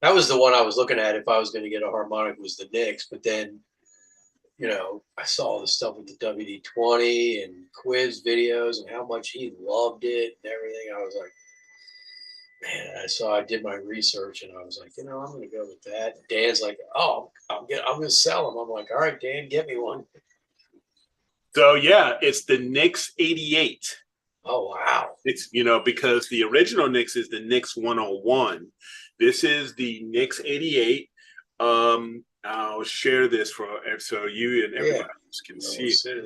That was the one I was looking at. If I was going to get a harmonic, was the Nix. But then, I saw the stuff with the WD-20 and quiz videos and how much he loved it and everything. I was like, man. I did my research and I was like, I'm going to go with that. Dan's like, oh, I'm going to sell them. I'm like, all right, Dan, get me one. So yeah, it's the Nix 88. Oh wow! It's because the original Nix is the Nix 101. This is the Nix 88. I'll share this so you and everybody else can see it.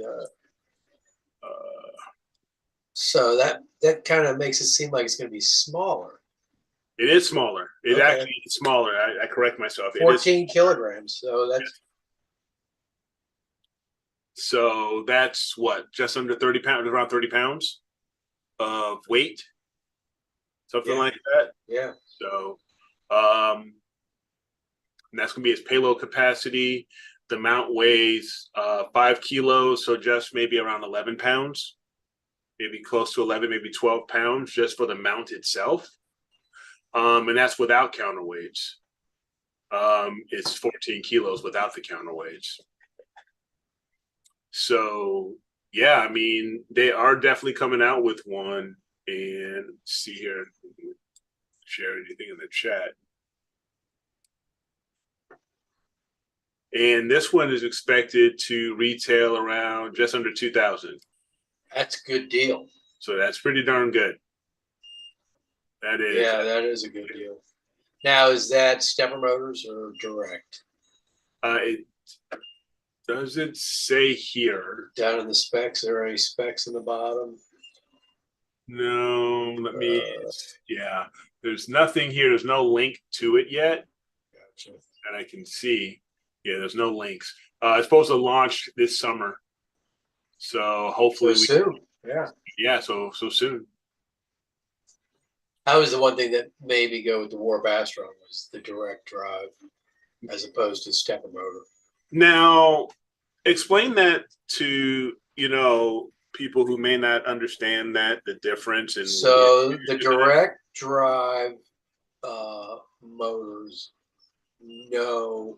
So that kind of makes it seem like it's going to be smaller. It is smaller. It actually is smaller. I correct myself. 14 kilograms. So that's what, just under 30 pounds, around 30 pounds of weight, something like that. Yeah. So, and that's gonna be its payload capacity. The mount weighs 5 kilos, so just maybe around 11 pounds, maybe close to 11, maybe 12 pounds just for the mount itself. And that's without counterweights. It's 14 kilos without the counterweights. So yeah, I mean, they are definitely coming out with one. And see here, share anything in the chat. And this one is expected to retail around just under 2,000. That's a good deal. So that's pretty darn good. That is. Yeah, that is a good deal. Now, is that stepper motors or direct? It doesn't say here. Down in the specs, are there any specs in the bottom? No, yeah, there's nothing here. There's no link to it yet. Gotcha. And I can see. Yeah, there's no links. It's supposed to launch this summer. So hopefully soon. Yeah, so soon. That was the one thing that made me go with the Warp Astro was the direct drive as opposed to stepper motor. Now, explain that to, people who may not understand the difference. So the direct drive motors know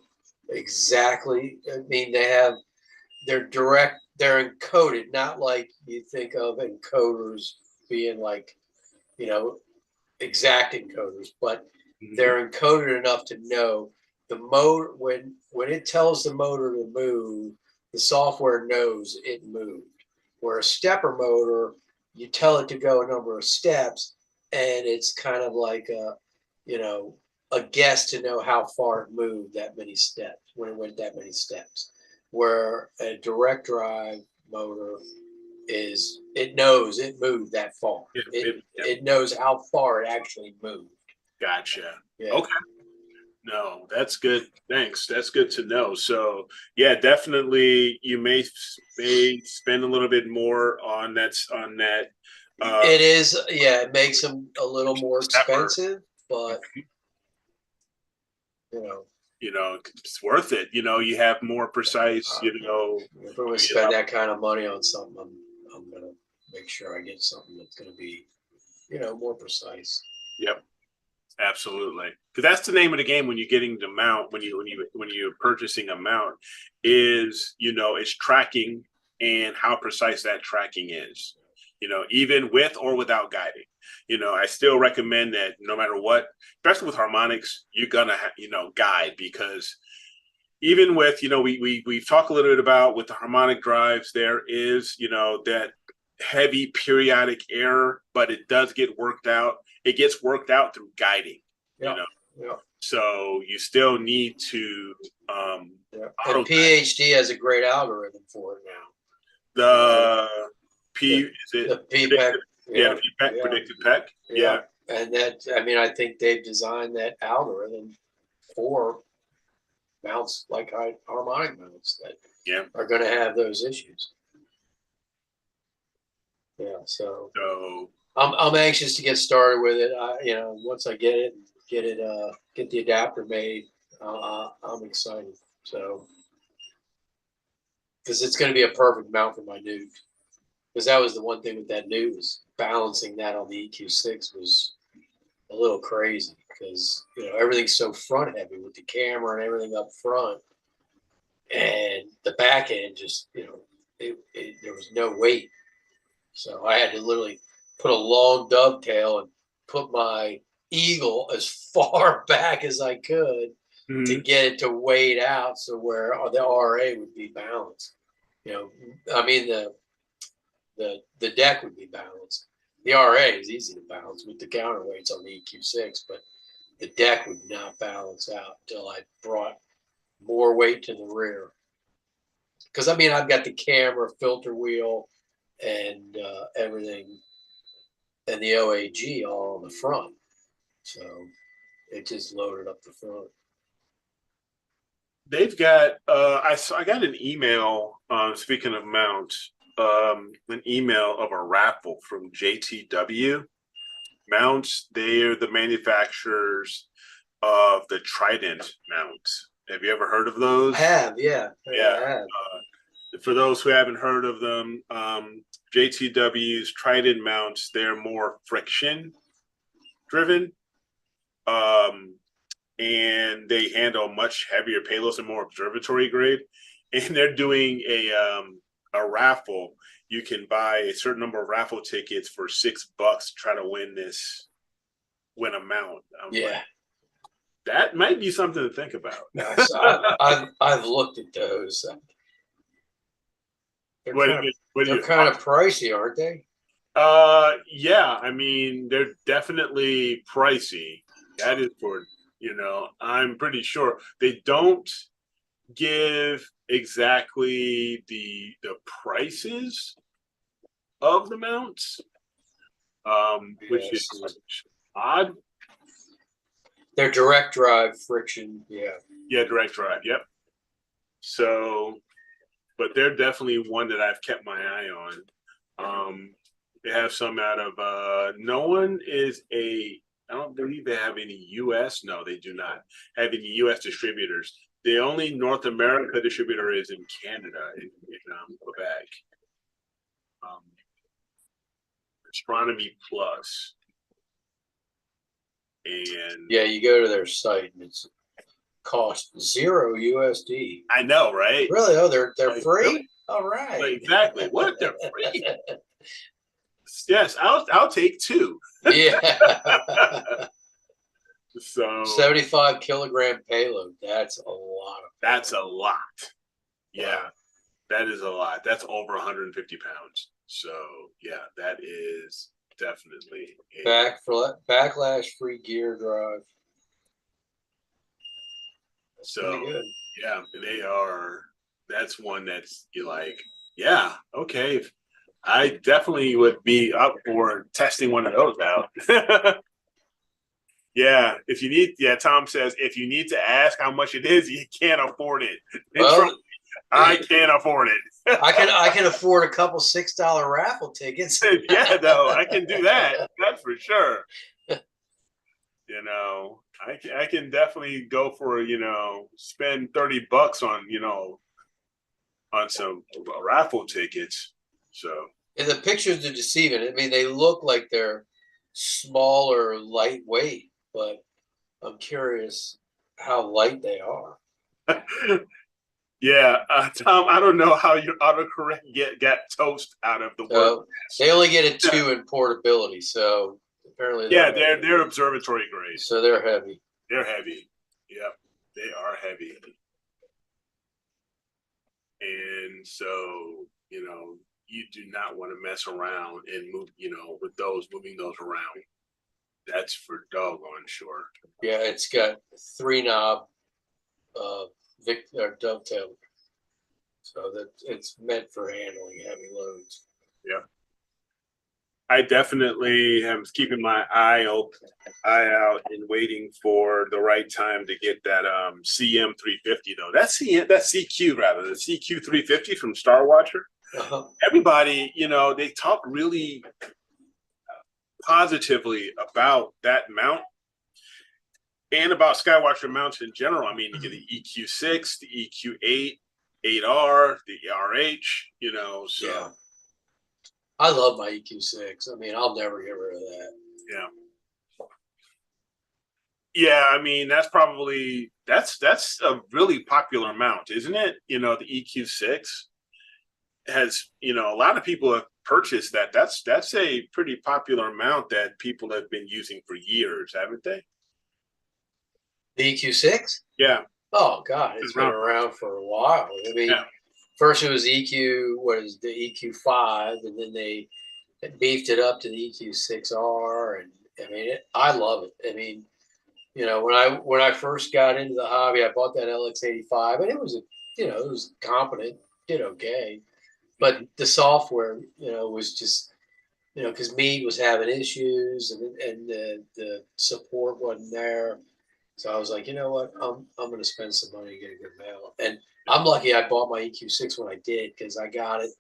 exactly. I mean, they're direct, they're encoded, not like you think of encoders being like, exact encoders, but they're encoded enough to know the motor. When it tells the motor to move, the software knows it moved. Where a stepper motor, you tell it to go a number of steps, and it's kind of like a guess to know how far it moved that many steps, when it went that many steps. Where a direct drive motor it knows it moved that far. It knows how far it actually moved. Gotcha. Yeah. Okay. No, that's good. Thanks. That's good to know. So yeah, definitely you may spend a little bit more on that It is, yeah, it makes them a little more stepper. expensive, but you know, It's worth it. You have more precise, uh, if I'm gonna spend that kind of money on something, I'm gonna make sure I get something that's gonna be, more precise. yep, absolutely. Because that's the name of the game when you're getting the mount, when you're purchasing a mount, is it's tracking and how precise that tracking is. Even with or without guiding. I still recommend that no matter what, especially with harmonics, you're gonna guide, because even with we've talked a little bit about with the harmonic drives, there is that heavy periodic error, but it does get worked out. It gets worked out through guiding. you Yeah, know yeah, so you still need to yeah. auto And PhD has a great algorithm for it now. the p The is it the PPEC, predictive, yeah, the yeah, p-pec yeah, predictive pec, yeah. yeah. And that, I mean, I think they've designed that algorithm for mounts like harmonic mounts that Yeah. are going to have those issues. Yeah, so So I'm anxious to get started with it. Once I get the adapter made, I'm excited. So because it's going to be a perfect mount for my nuke. Because that was the one thing with that nuke, was balancing that on the EQ6 was a little crazy, because everything's so front heavy with the camera and everything up front, and the back end just there was no weight. So I had to literally put a long dovetail and put my eagle as far back as I could to mhm. get it to weight out, so where the RA would be balanced. I mean the deck would be balanced. The RA is easy to balance with the counterweights on the EQ6, but the deck would not balance out until I brought more weight to the rear. Because I mean, I've got the camera, filter wheel, and everything, and the OAG all on the front. So it just loaded up the front. They've got I got an email, speaking of mounts, an email of a raffle from JTW mounts. They're the manufacturers of the Trident mounts. Have you ever heard of those? I have, yeah. Yeah. I have. For those who haven't heard of them, JTW's Trident mounts, they're more friction driven. Um, and they handle much heavier payloads and more observatory grade. And they're doing a raffle. You can buy a certain number of raffle tickets for $6 to try to win a mount. I'm Yeah. like, that might be something to think about. Nice. I've looked at those. They're What, kind of what do they're you? kind of pricey, aren't they? Yeah. I mean, they're definitely pricey. That is for I'm pretty sure they don't give exactly the prices of the mounts, which Yes. is odd. They're direct drive friction. Yeah. Yeah, direct drive. Yep. So, but they're definitely one that I've kept my eye on. They have some out of no one is a I don't believe they have any US. No, they do not have any US distributors. The only North America distributor is in Canada, in Quebec. Um, Astronomy Plus, and Yeah, you go to their site and it's cost $0 USD. I know, right? Really? Oh, they're Like, free? really? All Like, right. exactly. What? They're free? Yes, I'll take two. Yeah. So 75 kilogram payload. That's a lot of that's a lot. Yeah, wow. that is a lot. That's over 150 pounds. So yeah, that is definitely Backlash free gear drive. That's pretty so good. yeah, they are. That's one that's you like. Yeah, okay. I definitely would be up for testing one of those out. Yeah, if you need, yeah, Tom says if you need to ask how much it is, you can't afford it. And Well, I can't afford it. I can afford a couple $6 raffle tickets. Yeah, no, I can do that. That's for sure. You know, I can definitely go for, spend $30 on, on some raffle tickets. So And the pictures are deceiving. I mean, they look like they're smaller, lightweight, but I'm curious how light they are. yeah, Tom, I don't know how your autocorrect got toast out of the word. They only get a 2 in portability, so apparently Yeah, they're observatory grade. so they're heavy. They're heavy. Yep, they are heavy. And so, you do not want to mess around and move, with moving those around. That's for doggone sure. Yeah, it's got 3 knob dovetail, so that it's meant for handling heavy loads. Yeah. I definitely am keeping my eye out and waiting for the right time to get that CM 350 though. That's CQ rather, the CQ 350 from Star Watcher. Uh-huh. Everybody, they talk really positively about that mount and about Skywatcher mounts in general. I mean, you get the EQ6, the EQ8, 8R, the RH, so. Yeah. I love my EQ6. I mean, I'll never get rid of that. Yeah. Yeah, I mean, that's a really popular mount, isn't it? The EQ6 has, a lot of people have purchased that. That's a pretty popular mount that people have been using for years, haven't they? The EQ6? Yeah. Oh God, it's been around for a while. I mean, first it was the EQ5, and then they beefed it up to the EQ6R, and I mean, I love it. I mean, when I first got into the hobby, I bought that LX85, and it was it was competent, did okay, but the software, was just, because Mead was having issues, and the support wasn't there. So I was like, you know what, I'm going to spend some money to get a good mount. And I'm lucky I bought my EQ6 when I did, because I got it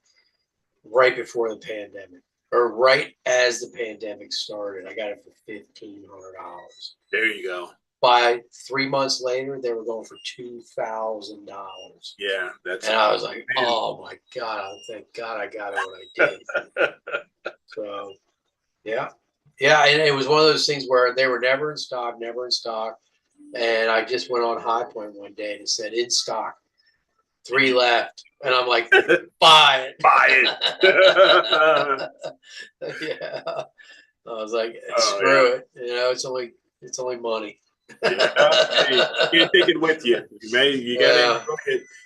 right before the pandemic, or right as the pandemic started. I got it for $1,500. There you go. By 3 months later, they were going for $2,000. Yeah, and I was like, oh my God, thank God I got it when I did. So, yeah. And it was one of those things where they were never in stock. And I just went on High Point one day and it said in stock, 3 left. And I'm like, buy it. Buy it. Yeah. I was like, screw it. It's only money. Yeah, you can't take it with you. You gotta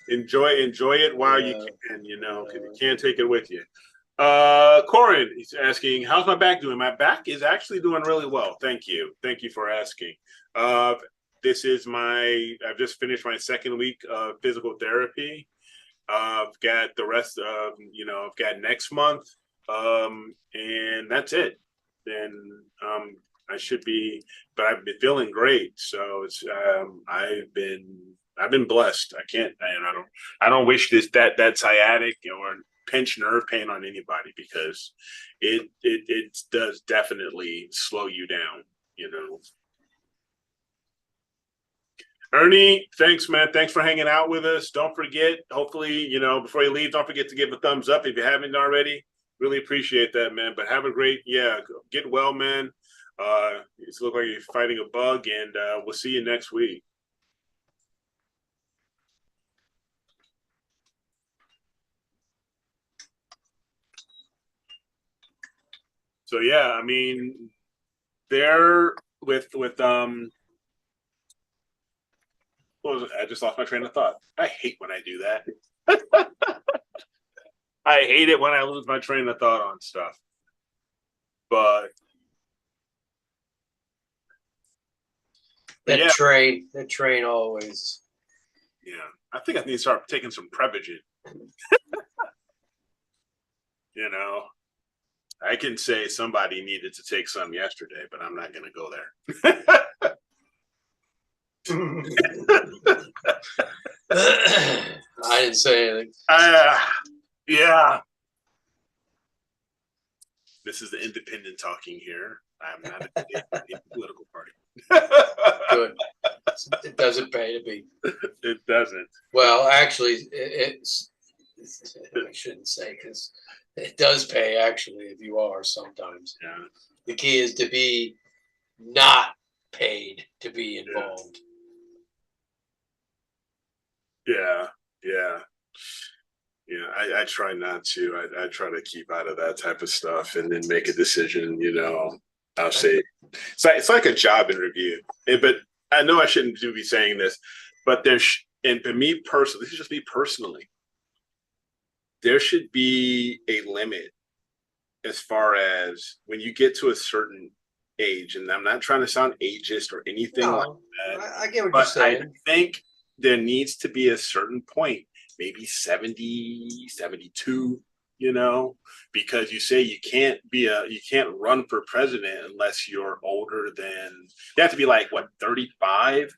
enjoy it while you can, because you can't take it with you. Corin is asking, how's my back doing? My back is actually doing really well. Thank you for asking. I've just finished my 2nd week of physical therapy. I've got the rest of, I've got next month, and that's it. Then I should be, but I've been feeling great. So it's I've been blessed. I don't wish that sciatic or pinch nerve pain on anybody, because it does definitely slow you down. Ernie, thanks, man. Thanks for hanging out with us. Don't forget, hopefully, before you leave, don't forget to give a thumbs up if you haven't already. Really appreciate that, man. But have a great, get well, man. It looks like you're fighting a bug, and we'll see you next week. So yeah, I mean, they're with I just lost my train of thought. I hate when I do that. I hate it when I lose my train of thought on stuff. But that train always. Yeah, I think I need to start taking some Prevagen. I can say somebody needed to take some yesterday, but I'm not going to go there. I didn't say anything. Yeah. This is the independent talking here. I'm not a political party. Good. It doesn't pay to be. It doesn't. Well, actually, I shouldn't say, because it does pay, actually, if you are sometimes. Yeah. The key is to be not paid to be involved. Yeah. Yeah. Yeah. I try not to. I try to keep out of that type of stuff and then make a decision, you know. I'll say it's like a job interview. But I know I shouldn't be saying this, but and for me personally, this is just me personally, there should be a limit as far as when you get to a certain age, and I'm not trying to sound ageist or anything like that. I get what you're saying. I think there needs to be a certain point, maybe 70, 72, you know, because you say you can't run for president unless you're older than, you have to be like, what, 35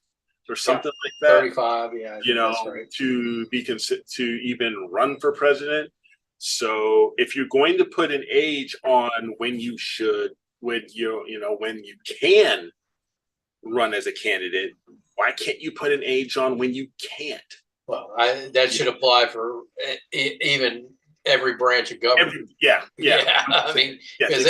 or something like that? 35, yeah. You know, that's right. to even run for president. So if you're going to put an age on when you can run as a candidate, why can't you put an age on when you can't? Well, that should apply for even every branch of government. Yeah. I mean, because exactly.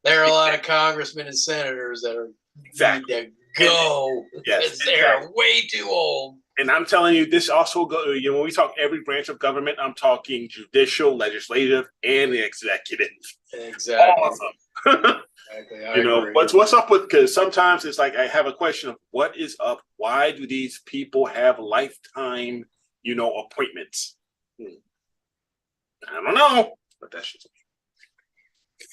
there are a lot of congressmen and senators that are exactly need to go because they're way too old. And I'm telling you, this also when we talk every branch of government, I'm talking judicial, legislative, and the executive. Exactly. All of them. Exactly. What's up with, because sometimes it's like I have a question of what is up? Why do these people have lifetime, appointments? I don't know, but that's just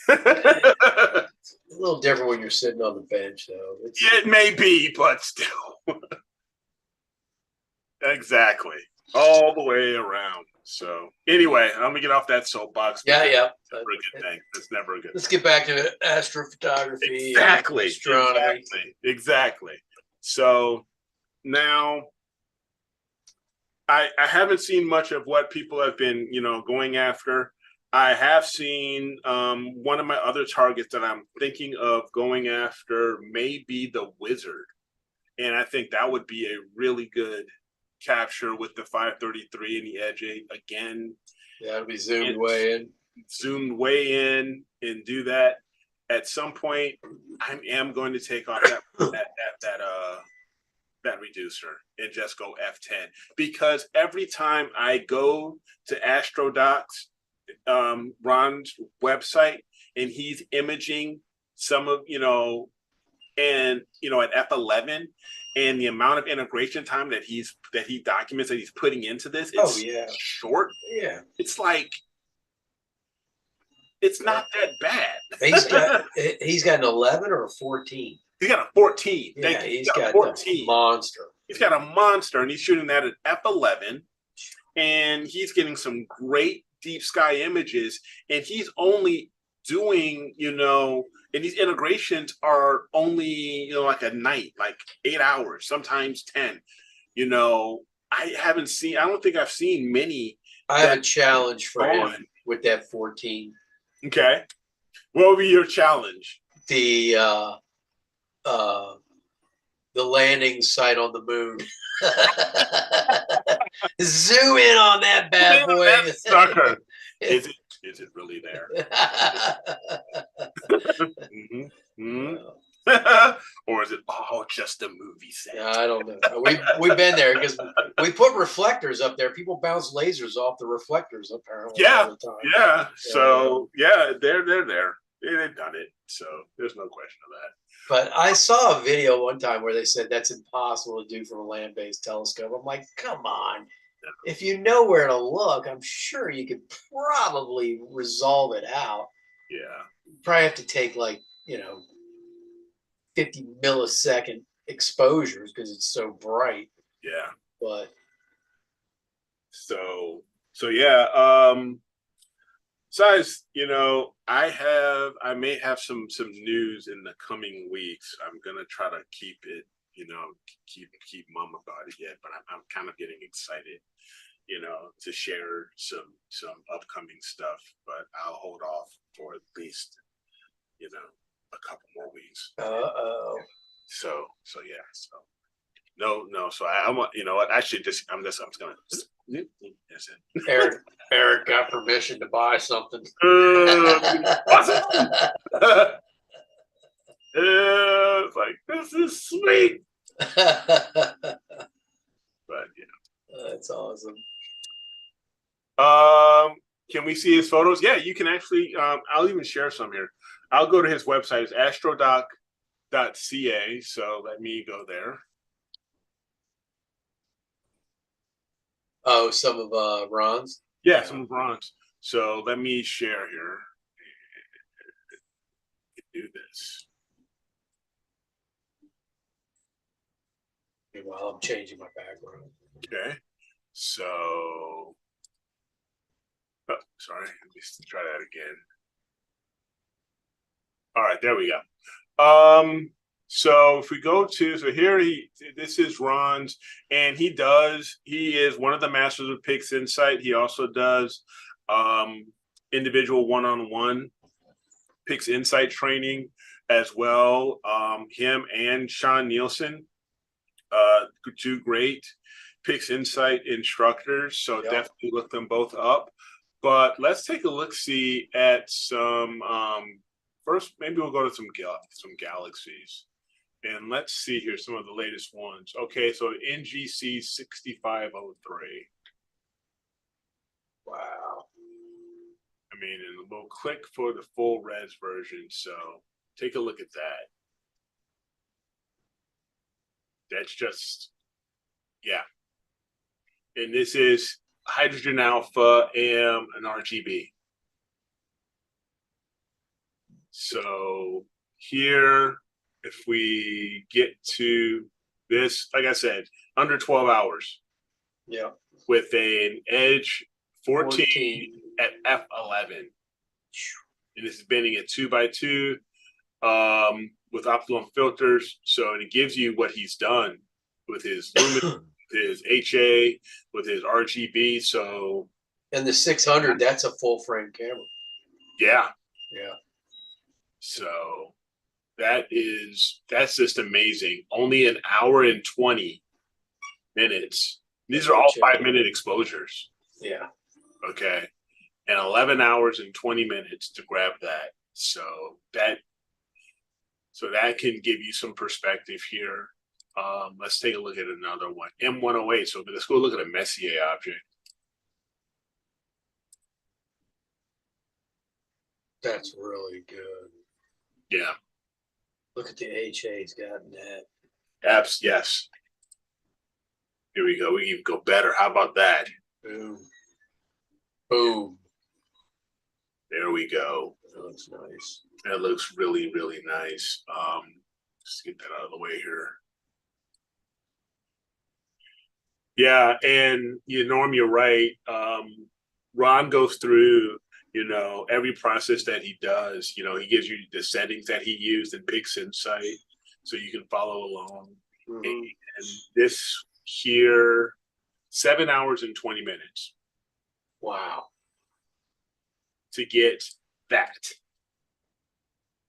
a little different when you're sitting on the bench, though. It may be, but still. Exactly. All the way around. So anyway, I'm gonna get off that soapbox. Yeah. Never a good thing. It's never a good. Let's get back to astrophotography. Exactly. So now I haven't seen much of what people have been, going after. I have seen one of my other targets that I'm thinking of going after may be the Wizard. And I think that would be a really good capture with the 533 and the Edge 8 again. Yeah, it'll be zoomed way in and do that. At some point, I am going to take off that reducer and just go F10, because every time I go to AstroDoc's Ron's website and he's imaging some of at F11, and the amount of integration time that he documents that he's putting into this is short. Yeah, it's like it's not that bad. He's got an 11 or a 14. He's got a 14. Yeah, he's got a 14 monster. He's got a monster, and he's shooting that at F11, and he's getting some great deep sky images, and he's only doing, and these integrations are only, like a night, like 8 hours, sometimes 10. I don't think I've seen many. I have a challenge for him with that 14. Okay. What would be your challenge? The landing site on the moon. Zoom in on that bad boy. That sucker. Is it really there? Or is it just a movie set? I don't know. We've been there because we put reflectors up there. People bounce lasers off the reflectors apparently. Yeah. All the time. Yeah. So they're there. They've done it. So there's no question of that. But I saw a video one time where they said that's impossible to do from a land-based telescope. I'm like, come on. If you know where to look, I'm sure you could probably resolve it out. Yeah. You probably have to take 50 millisecond exposures because it's so bright. Yeah. But so yeah. besides, I may have some news in the coming weeks. I'm gonna try to keep it, keep mum about it yet, but I'm kind of getting excited, to share some upcoming stuff. But I'll hold off for at least, a couple more weeks. Uh-oh. So yeah. So no. So I want, what? Actually, I'm just gonna. That's it. Eric got permission to buy something. Awesome. It's like, this is sweet. But That's awesome. Can we see his photos? Yeah, you can actually. I'll even share some here. I'll go to his website. It's astrodoc.ca. So let me go there. Oh, some of Ron's? Yeah, some of Ron's. So let me share here. Do this. While I'm changing my background. Okay. So, sorry. Let me try that again. All right, there we go. So if we go to, so here this is Ron's, and he is one of the masters of Pix Insight. He also does individual one-on-one Pix Insight training as well. Him and Sean Nielsen, two great Pix Insight instructors. So definitely look them both up. But let's take a look-see at some, first, maybe we'll go to some galaxies. And let's see here some of the latest ones. Okay, so NGC 6503. Wow. I mean, and we'll click for the full res version. So take a look at that. That's just, yeah. And this is hydrogen alpha, AM, and RGB. So here, if we get to this, like I said, under 12 hours. Yeah. With an Edge 14 at F11. And this is bending at 2x2 with optimum filters. So it gives you what he's done with his lumen, his HA, with his RGB. So, and the 600, that's a full frame camera. Yeah. Yeah. So that's just amazing. Only an hour and 20 minutes. These are all 5-minute exposures. Yeah. Okay. And 11 hours and 20 minutes to grab that. So that can give you some perspective here. Let's take a look at another one. M108. So let's go look at a Messier object. That's really good. Yeah. Look at the HA he's got in that. Apps, yes. Here we go. We even go better. How about that? Boom. Boom. There we go. That looks nice. That looks really, really nice. Let's get that out of the way here. Yeah, and Norm, you're right. Ron goes through, every process that he does. He gives you the settings that he used in Pix Insight, so you can follow along. Mm-hmm. And this here, 7 hours and 20 minutes. Wow. To get that.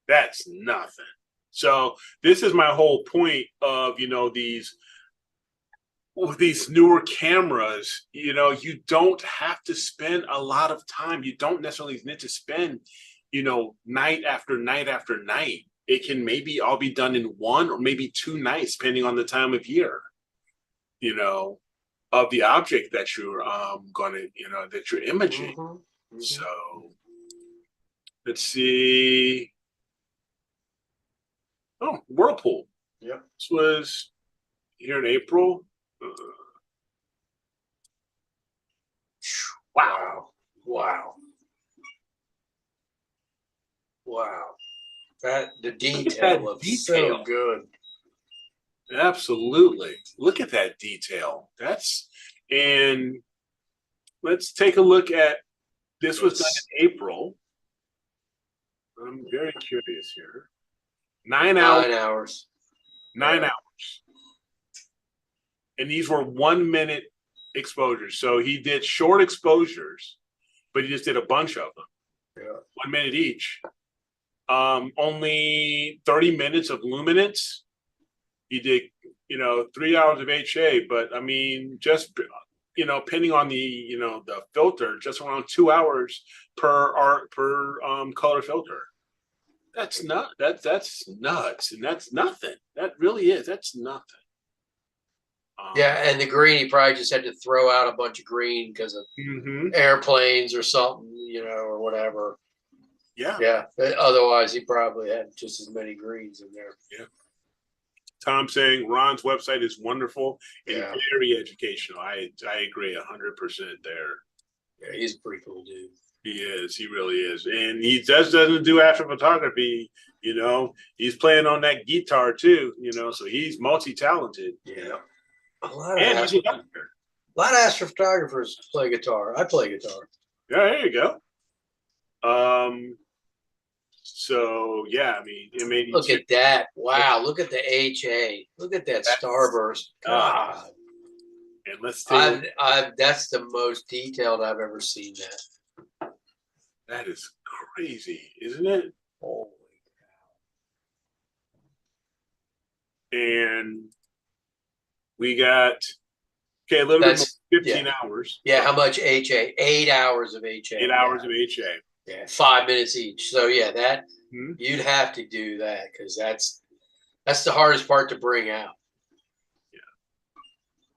That's nothing. So this is my whole point of, these newer cameras, you don't have to spend a lot of time. You don't necessarily need to spend, night after night after night. It can maybe all be done in 1 or maybe 2 nights, depending on the time of year, of the object that you're that you're imaging. Mm-hmm. Mm-hmm. So let's see. Oh, Whirlpool. Yep. This was here in April. Wow. Wow. Wow. The detail looks so good. Absolutely. Look at that detail. And let's take a look at This was done in April. I'm very curious here. 9 hours. 9 hours. 9 hours. And these were 1 minute exposures. So he did short exposures, but he just did a bunch of them. Yeah. 1 minute each. Only 30 minutes of luminance. He did, 3 hours of HA, but I mean, just depending on the the filter, just around 2 hours per color filter. That's that's nuts, and that's nothing. That really is. That's nothing. Yeah, and the green, he probably just had to throw out a bunch of green because of airplanes or something, or whatever. Yeah. Yeah. Otherwise, he probably had just as many greens in there. Yeah. Tom saying Ron's website is wonderful and very educational. I agree 100% there. Yeah, he's a pretty cool dude. He is. He really is. And he doesn't do astrophotography. He's playing on that guitar too. So he's multi-talented. Yeah. A lot of astrophotographers play guitar. I play guitar. Yeah, there you go. So yeah, I mean, it made look at that. Wow, look at the HA. Look at that starburst. God. And let's take that's the most detailed I've ever seen that. That is crazy, isn't it? Holy cow. And we got a little bit more, 15 hours. Yeah, how much HA? 8 hours of HA. 8 hours of HA. Yeah, 5 minutes each. So yeah, that you'd have to do that because that's the hardest part to bring out. Yeah.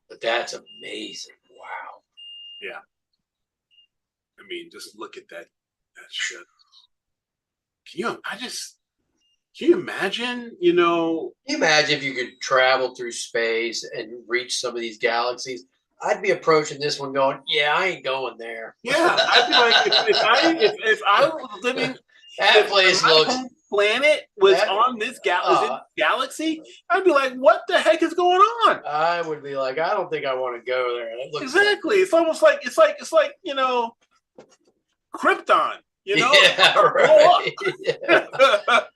But that's amazing. Wow. Yeah. I mean, just look at that shit. Can you imagine, Can you imagine if you could travel through space and reach some of these galaxies? I'd be approaching this one going, yeah, I ain't going there. Yeah, I'd be like, if I was living that place looks planet was on this galaxy, I'd be like, what the heck is going on? I would be like, I don't think I want to go there. Exactly. It's almost like it's like Krypton. Yeah, right. Yeah.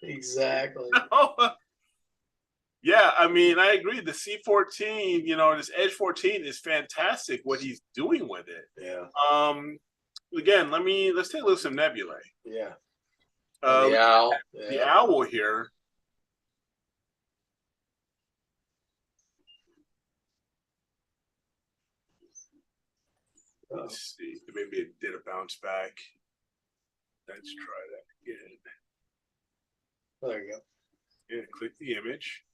Exactly. Yeah, I mean, I agree. The C14, this Edge 14 is fantastic. What he's doing with it. Yeah. Again, let's take a look at some nebulae. Yeah. The owl. Yeah. The owl here. Let's see. Maybe it did a bounce back. Let's try that again. There you go. Yeah, click the image.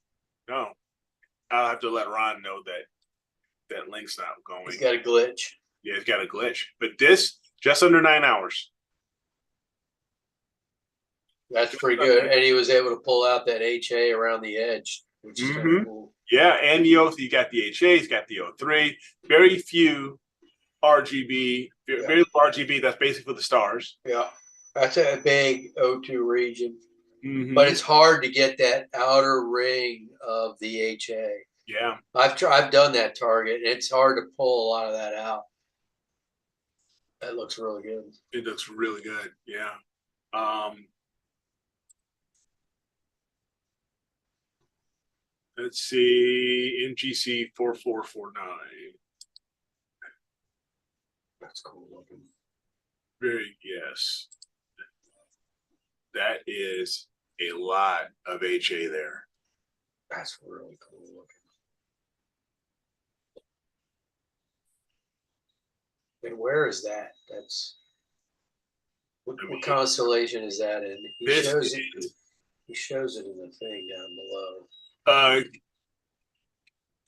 No, I'll have to let Ron know that link's not going. It's got a glitch. Yeah, it's got a glitch. But this, just under 9 hours. That's pretty good. And he was able to pull out that HA around the edge, which is kind of cool. Yeah, and you got the HA, he's got the O3. Very few RGB, very little RGB. That's basically for the stars. Yeah, that's a big O2 region. But it's hard to get that outer ring of the HA. Yeah, I've done that target. And it's hard to pull a lot of that out. That looks really good. It looks really good. Yeah. Let's see, NGC 4449. That's cool looking. Yes. That is a lot of HA there. That's really cool looking. And where is that? That's what constellation is that in? He shows it in the thing down below.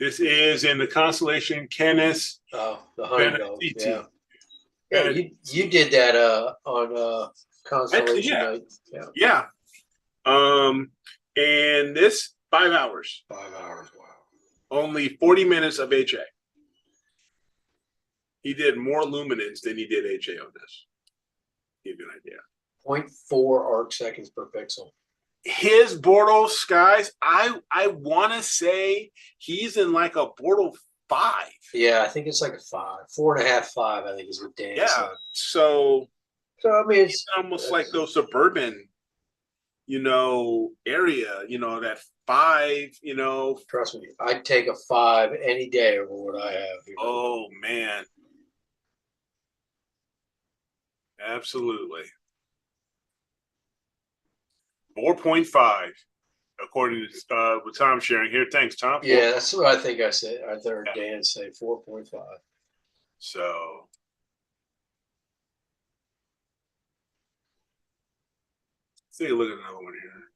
This is in the constellation Canis. Oh, the Honeycomb. Yeah. Yeah, you did that on constellation night. Yeah. And this 5 hours. 5 hours. Wow. Only 40 minutes of HA. He did more luminance than he did HA on this. Give you an idea. 0.4 arc seconds per pixel. His Bortle skies, I want to say he's in like a Bortle 5. Yeah, I think it's like a 5, 4.5, 5. I think is what Dan said. So So I mean, It's almost like those suburban, area, that 5, trust me, I'd take a 5 any day over what I have here. oh man, absolutely. 4.5, according to what Tom's sharing here. Thanks, Tom. Yeah, that's what I think I said. I heard Yeah. Dan say 4.5. So let's take a look at another one here.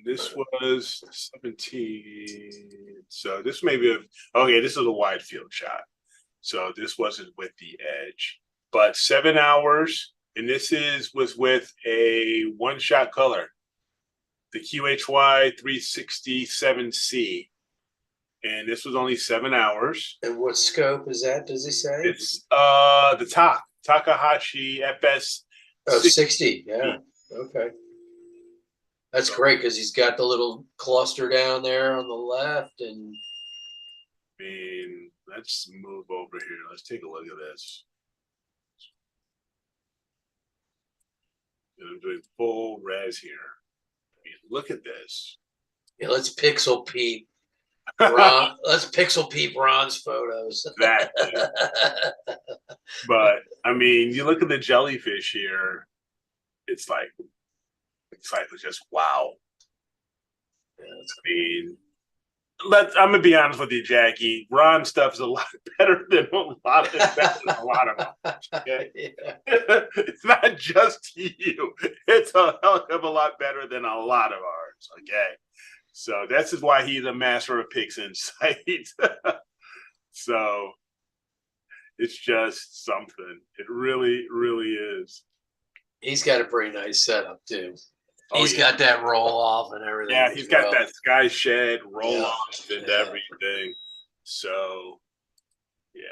This was 17. So this may be okay. This is a wide field shot. So this wasn't with the edge, but 7 hours, and this was with a one-shot color, the QHY 367C, and this was only 7 hours. And what scope is that? Does he say? It's the Takahashi FS. Oh, 60. Yeah. Okay. That's great because he's got the little cluster down there on the left, and I mean, let's move over here. Let's take a look at this. I'm doing full res here. I mean, look at this. yeah, let's pixel peep Ron. Let's pixel peep Ron's photos. Exactly. But I mean, you look at the jellyfish here. It's just wow. Yeah, I mean, I'm gonna be honest with you, Jackie. Ron stuff is a lot better than a lot of them. Okay? yeah. It's not just you. It's a hell of a lot better than a lot of ours. Okay. So this is why he's a master of Pix Insight. So it's just something. It really, really is. He's got a pretty nice setup too. Oh, He's got that roll off and everything. Yeah, he's got that sky shed roll off and Yeah. everything. So yeah.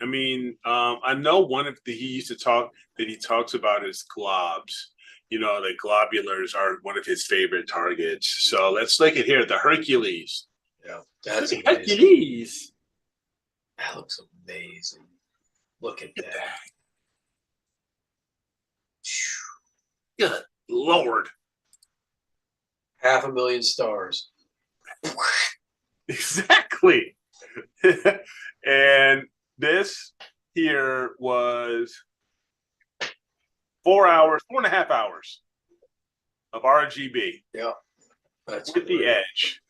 I mean, I know one of the he talks about is globs. The globulars are one of his favorite targets. So let's look at here, the Hercules. Yeah, that's amazing. Hercules. That looks amazing. Look at that. Good Lord. 500,000 stars. Exactly. And this here was 4.5 hours of RGB. Yeah. That's with the edge.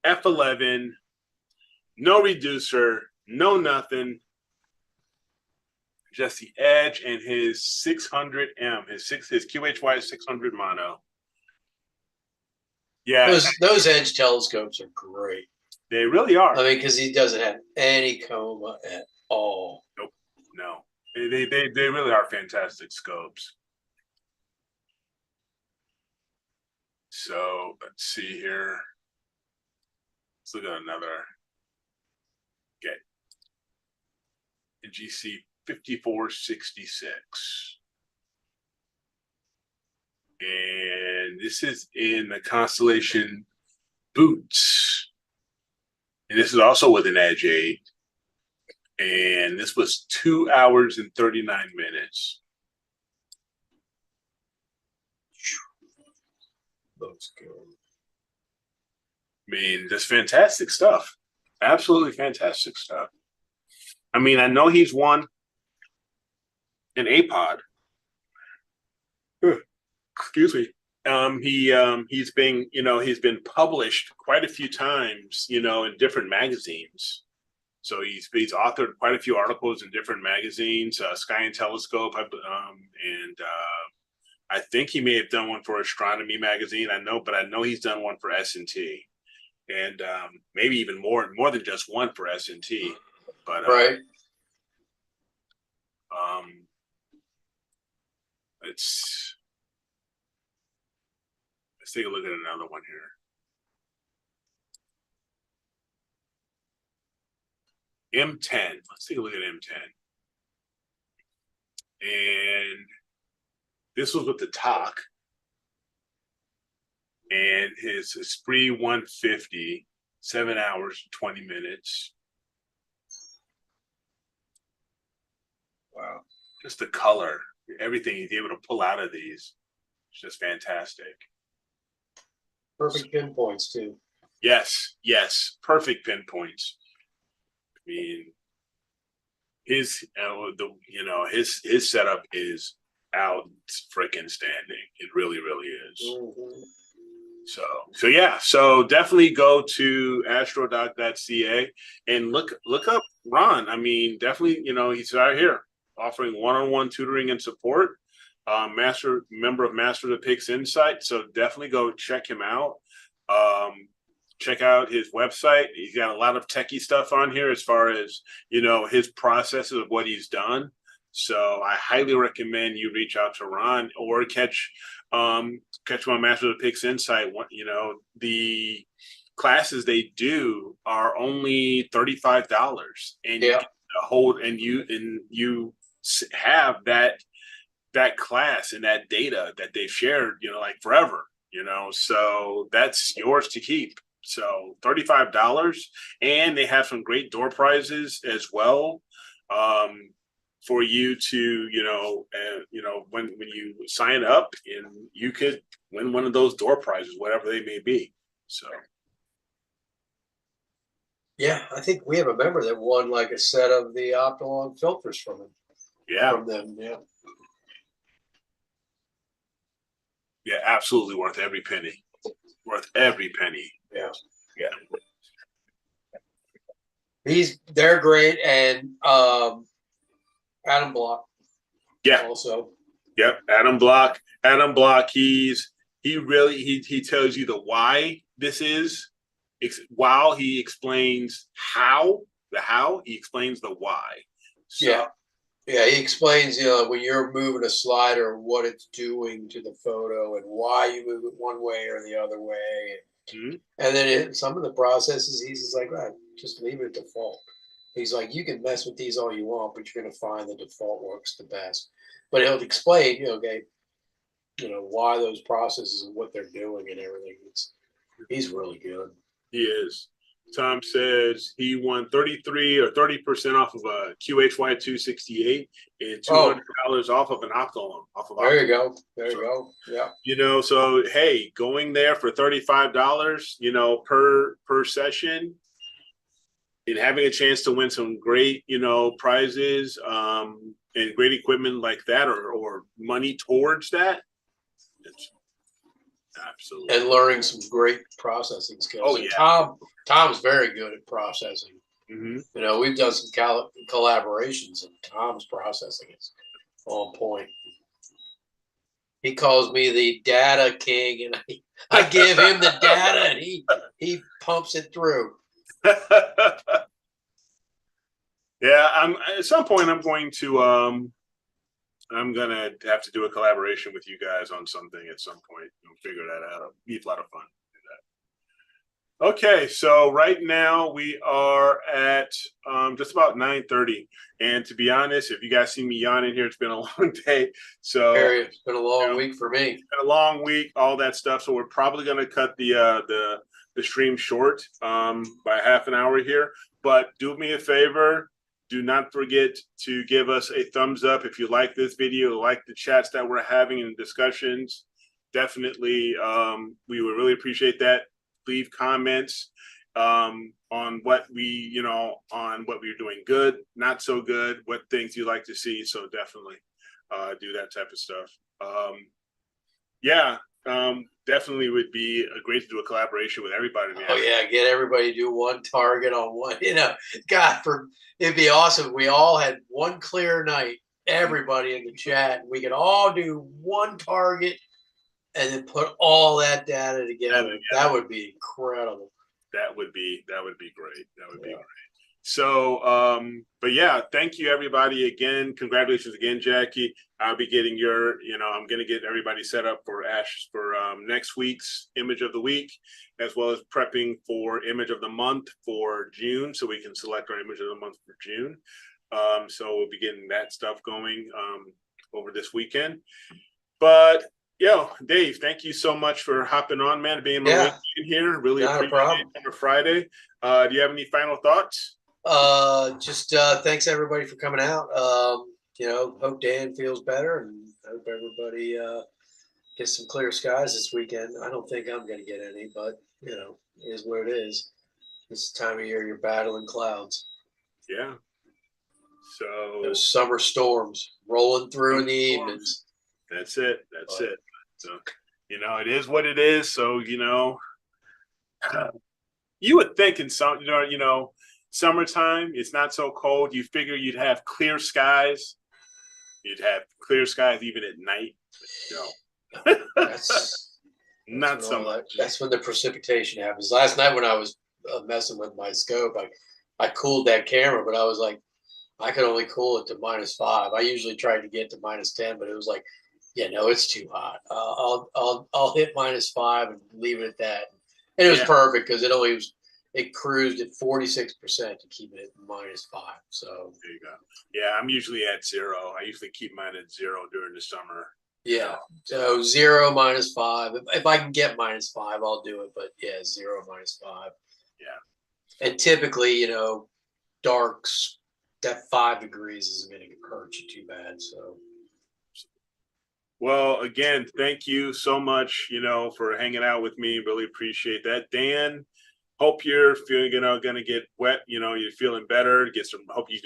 F11, no reducer, no nothing. Just the edge and his 600M, his QHY 600 mono. Yeah, those edge telescopes are great. They really are. I mean, because he doesn't have any coma at all. Nope, no. They really are fantastic scopes. So let's see here. Let's look at another. Okay. The GC 5466. And this is in the constellation Boots. And this is also with an Edge 8. And this was 2 hours and 39 minutes. Looks good. I mean, just fantastic stuff. Absolutely fantastic stuff. I mean, I know he's won an APOD. Excuse me. He's been published quite a few times, in different magazines. So he's authored quite a few articles in different magazines, Sky and Telescope, and I think he may have done one for Astronomy magazine. I know he's done one for S&T, and maybe even more than just one for S&T. But right. Let's take a look at another one here. M10. Let's take a look at M10. And this was with the talk. And his Esprit 150, 7 hours, 20 minutes. just the color, everything he's able to pull out of these, it's just fantastic. Perfect pinpoints too. Yes, yes, perfect pinpoints. I mean, his his setup is out freaking standing. It really, really is. Mm-hmm. So yeah, so definitely go to astrodoc.ca and look up Ron. I mean, definitely, he's out here offering one-on-one tutoring and support. Member of Master the Pix Insight. So definitely go check him out. Check out his website. He's got a lot of techie stuff on here as far as, his processes of what he's done. So I highly recommend you reach out to Ron or catch him on Master the Pix Insight. The classes they do are only $35, and you get a hold, and you have that class and that data that they've shared, like forever, so that's yours to keep. So $35, and they have some great door prizes as well, for you to, when you sign up, and you could win one of those door prizes, whatever they may be. So. Yeah, I think we have a member that won like a set of the Optilon filters from him. Yeah. From them, yeah. Yeah, absolutely worth every penny. Worth every penny. Yeah. Yeah. They're great, and Adam Block. Yeah. Also. Yep. Adam Block. Adam Block. He tells you the why this is. While he explains the how, he explains the why. So, yeah. Yeah, he explains, when you're moving a slider, what it's doing to the photo and why you move it one way or the other way. Mm-hmm. And then some of the processes, he's just like, right, just leave it at default. He's like, you can mess with these all you want, but you're going to find the default works the best. But he'll explain, why those processes and what they're doing and everything. He's really good. He is. Tom says he won 33 or 30% off of a QHY 268 and $200 off of an Optilon. There you go. There you go. Yeah. So hey, going there for $35, per session, and having a chance to win some great, prizes, and great equipment like that, or money towards that. It's absolutely. And learning some great processing skills. Oh, yeah. Tom's very good at processing. Mm-hmm. We've done some collaborations, and Tom's processing is on point. He calls me the data king, and I give him the data, and he pumps it through. Yeah, at some point I'm gonna have to do a collaboration with you guys on something at some point. We'll figure that out. It'll be a lot of fun to do that. Okay, so right now we are at just about 9:30, and to be honest, if you guys see me yawning here, it's been a long day. So it's been a long week for me. It's been a long week, all that stuff. So we're probably gonna cut the stream short by half an hour here. But do me a favor. Do not forget to give us a thumbs up if you like this video, like the chats that we're having and discussions. Definitely, we would really appreciate that. Leave comments on what we're doing good, not so good, what things you like to see. So definitely do that type of stuff. Definitely would be great to do a collaboration with everybody. Man. Oh yeah, get everybody to do one target on one. It'd be awesome if we all had one clear night, everybody in the chat, and we could all do one target and then put all that data together. That would be incredible. That would be great. That would be great. So, but yeah, thank you everybody again. Congratulations again, Jackie. I'll be getting I'm going to get everybody set up for next week's image of the week, as well as prepping for image of the month for June, so we can select our image of the month for June. So we'll be getting that stuff going over this weekend. But Dave, thank you so much for hopping on, man, being in here. Really appreciate it on a Friday. Do you have any final thoughts? Thanks everybody for coming out. hope Dan feels better, and hope everybody gets some clear skies this weekend. I don't think I'm going to get any, but it is what it is. This time of year, you're battling clouds. Yeah. So Those summer storms rolling through in the evenings. That's it. That's it. So, it is what it is. So, you would think in some, summertime, it's not so cold. You figure you'd have clear skies. You'd have clear skies even at night. No, That's not so much. That's when the precipitation happens. Last night when I was messing with my scope, I cooled that camera, but I was like, I could only cool it to -5. I usually try to get to -10, but it was like, yeah, no, it's too hot. I'll hit -5 and leave it at that. And it was perfect because it cruised at 46% to keep it at -5. So there you go. Yeah, I'm usually at 0. I usually keep mine at 0 during the summer. Yeah, so 0 -5. If I can get -5, I'll do it. But yeah, 0 -5. Yeah, and typically, darks that 5 degrees isn't going to hurt you too bad. So, well, again, thank you so much, for hanging out with me. Really appreciate that, Dan. Hope you're feeling, going to get wet. You're feeling better. Hope you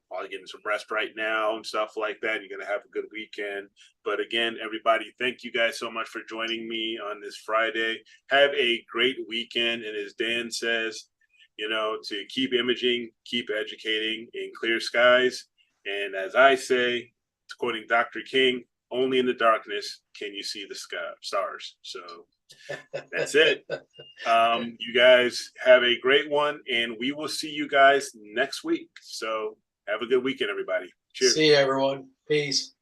probably getting some rest right now and stuff like that. You're going to have a good weekend. But again, everybody, thank you guys so much for joining me on this Friday. Have a great weekend. And as Dan says, to keep imaging, keep educating in clear skies. And as I say, quoting Dr. King, only in the darkness can you see the stars. So that's it. You guys have a great one, and we will see you guys next week. So have a good weekend, everybody. Cheers. See you, everyone. Peace.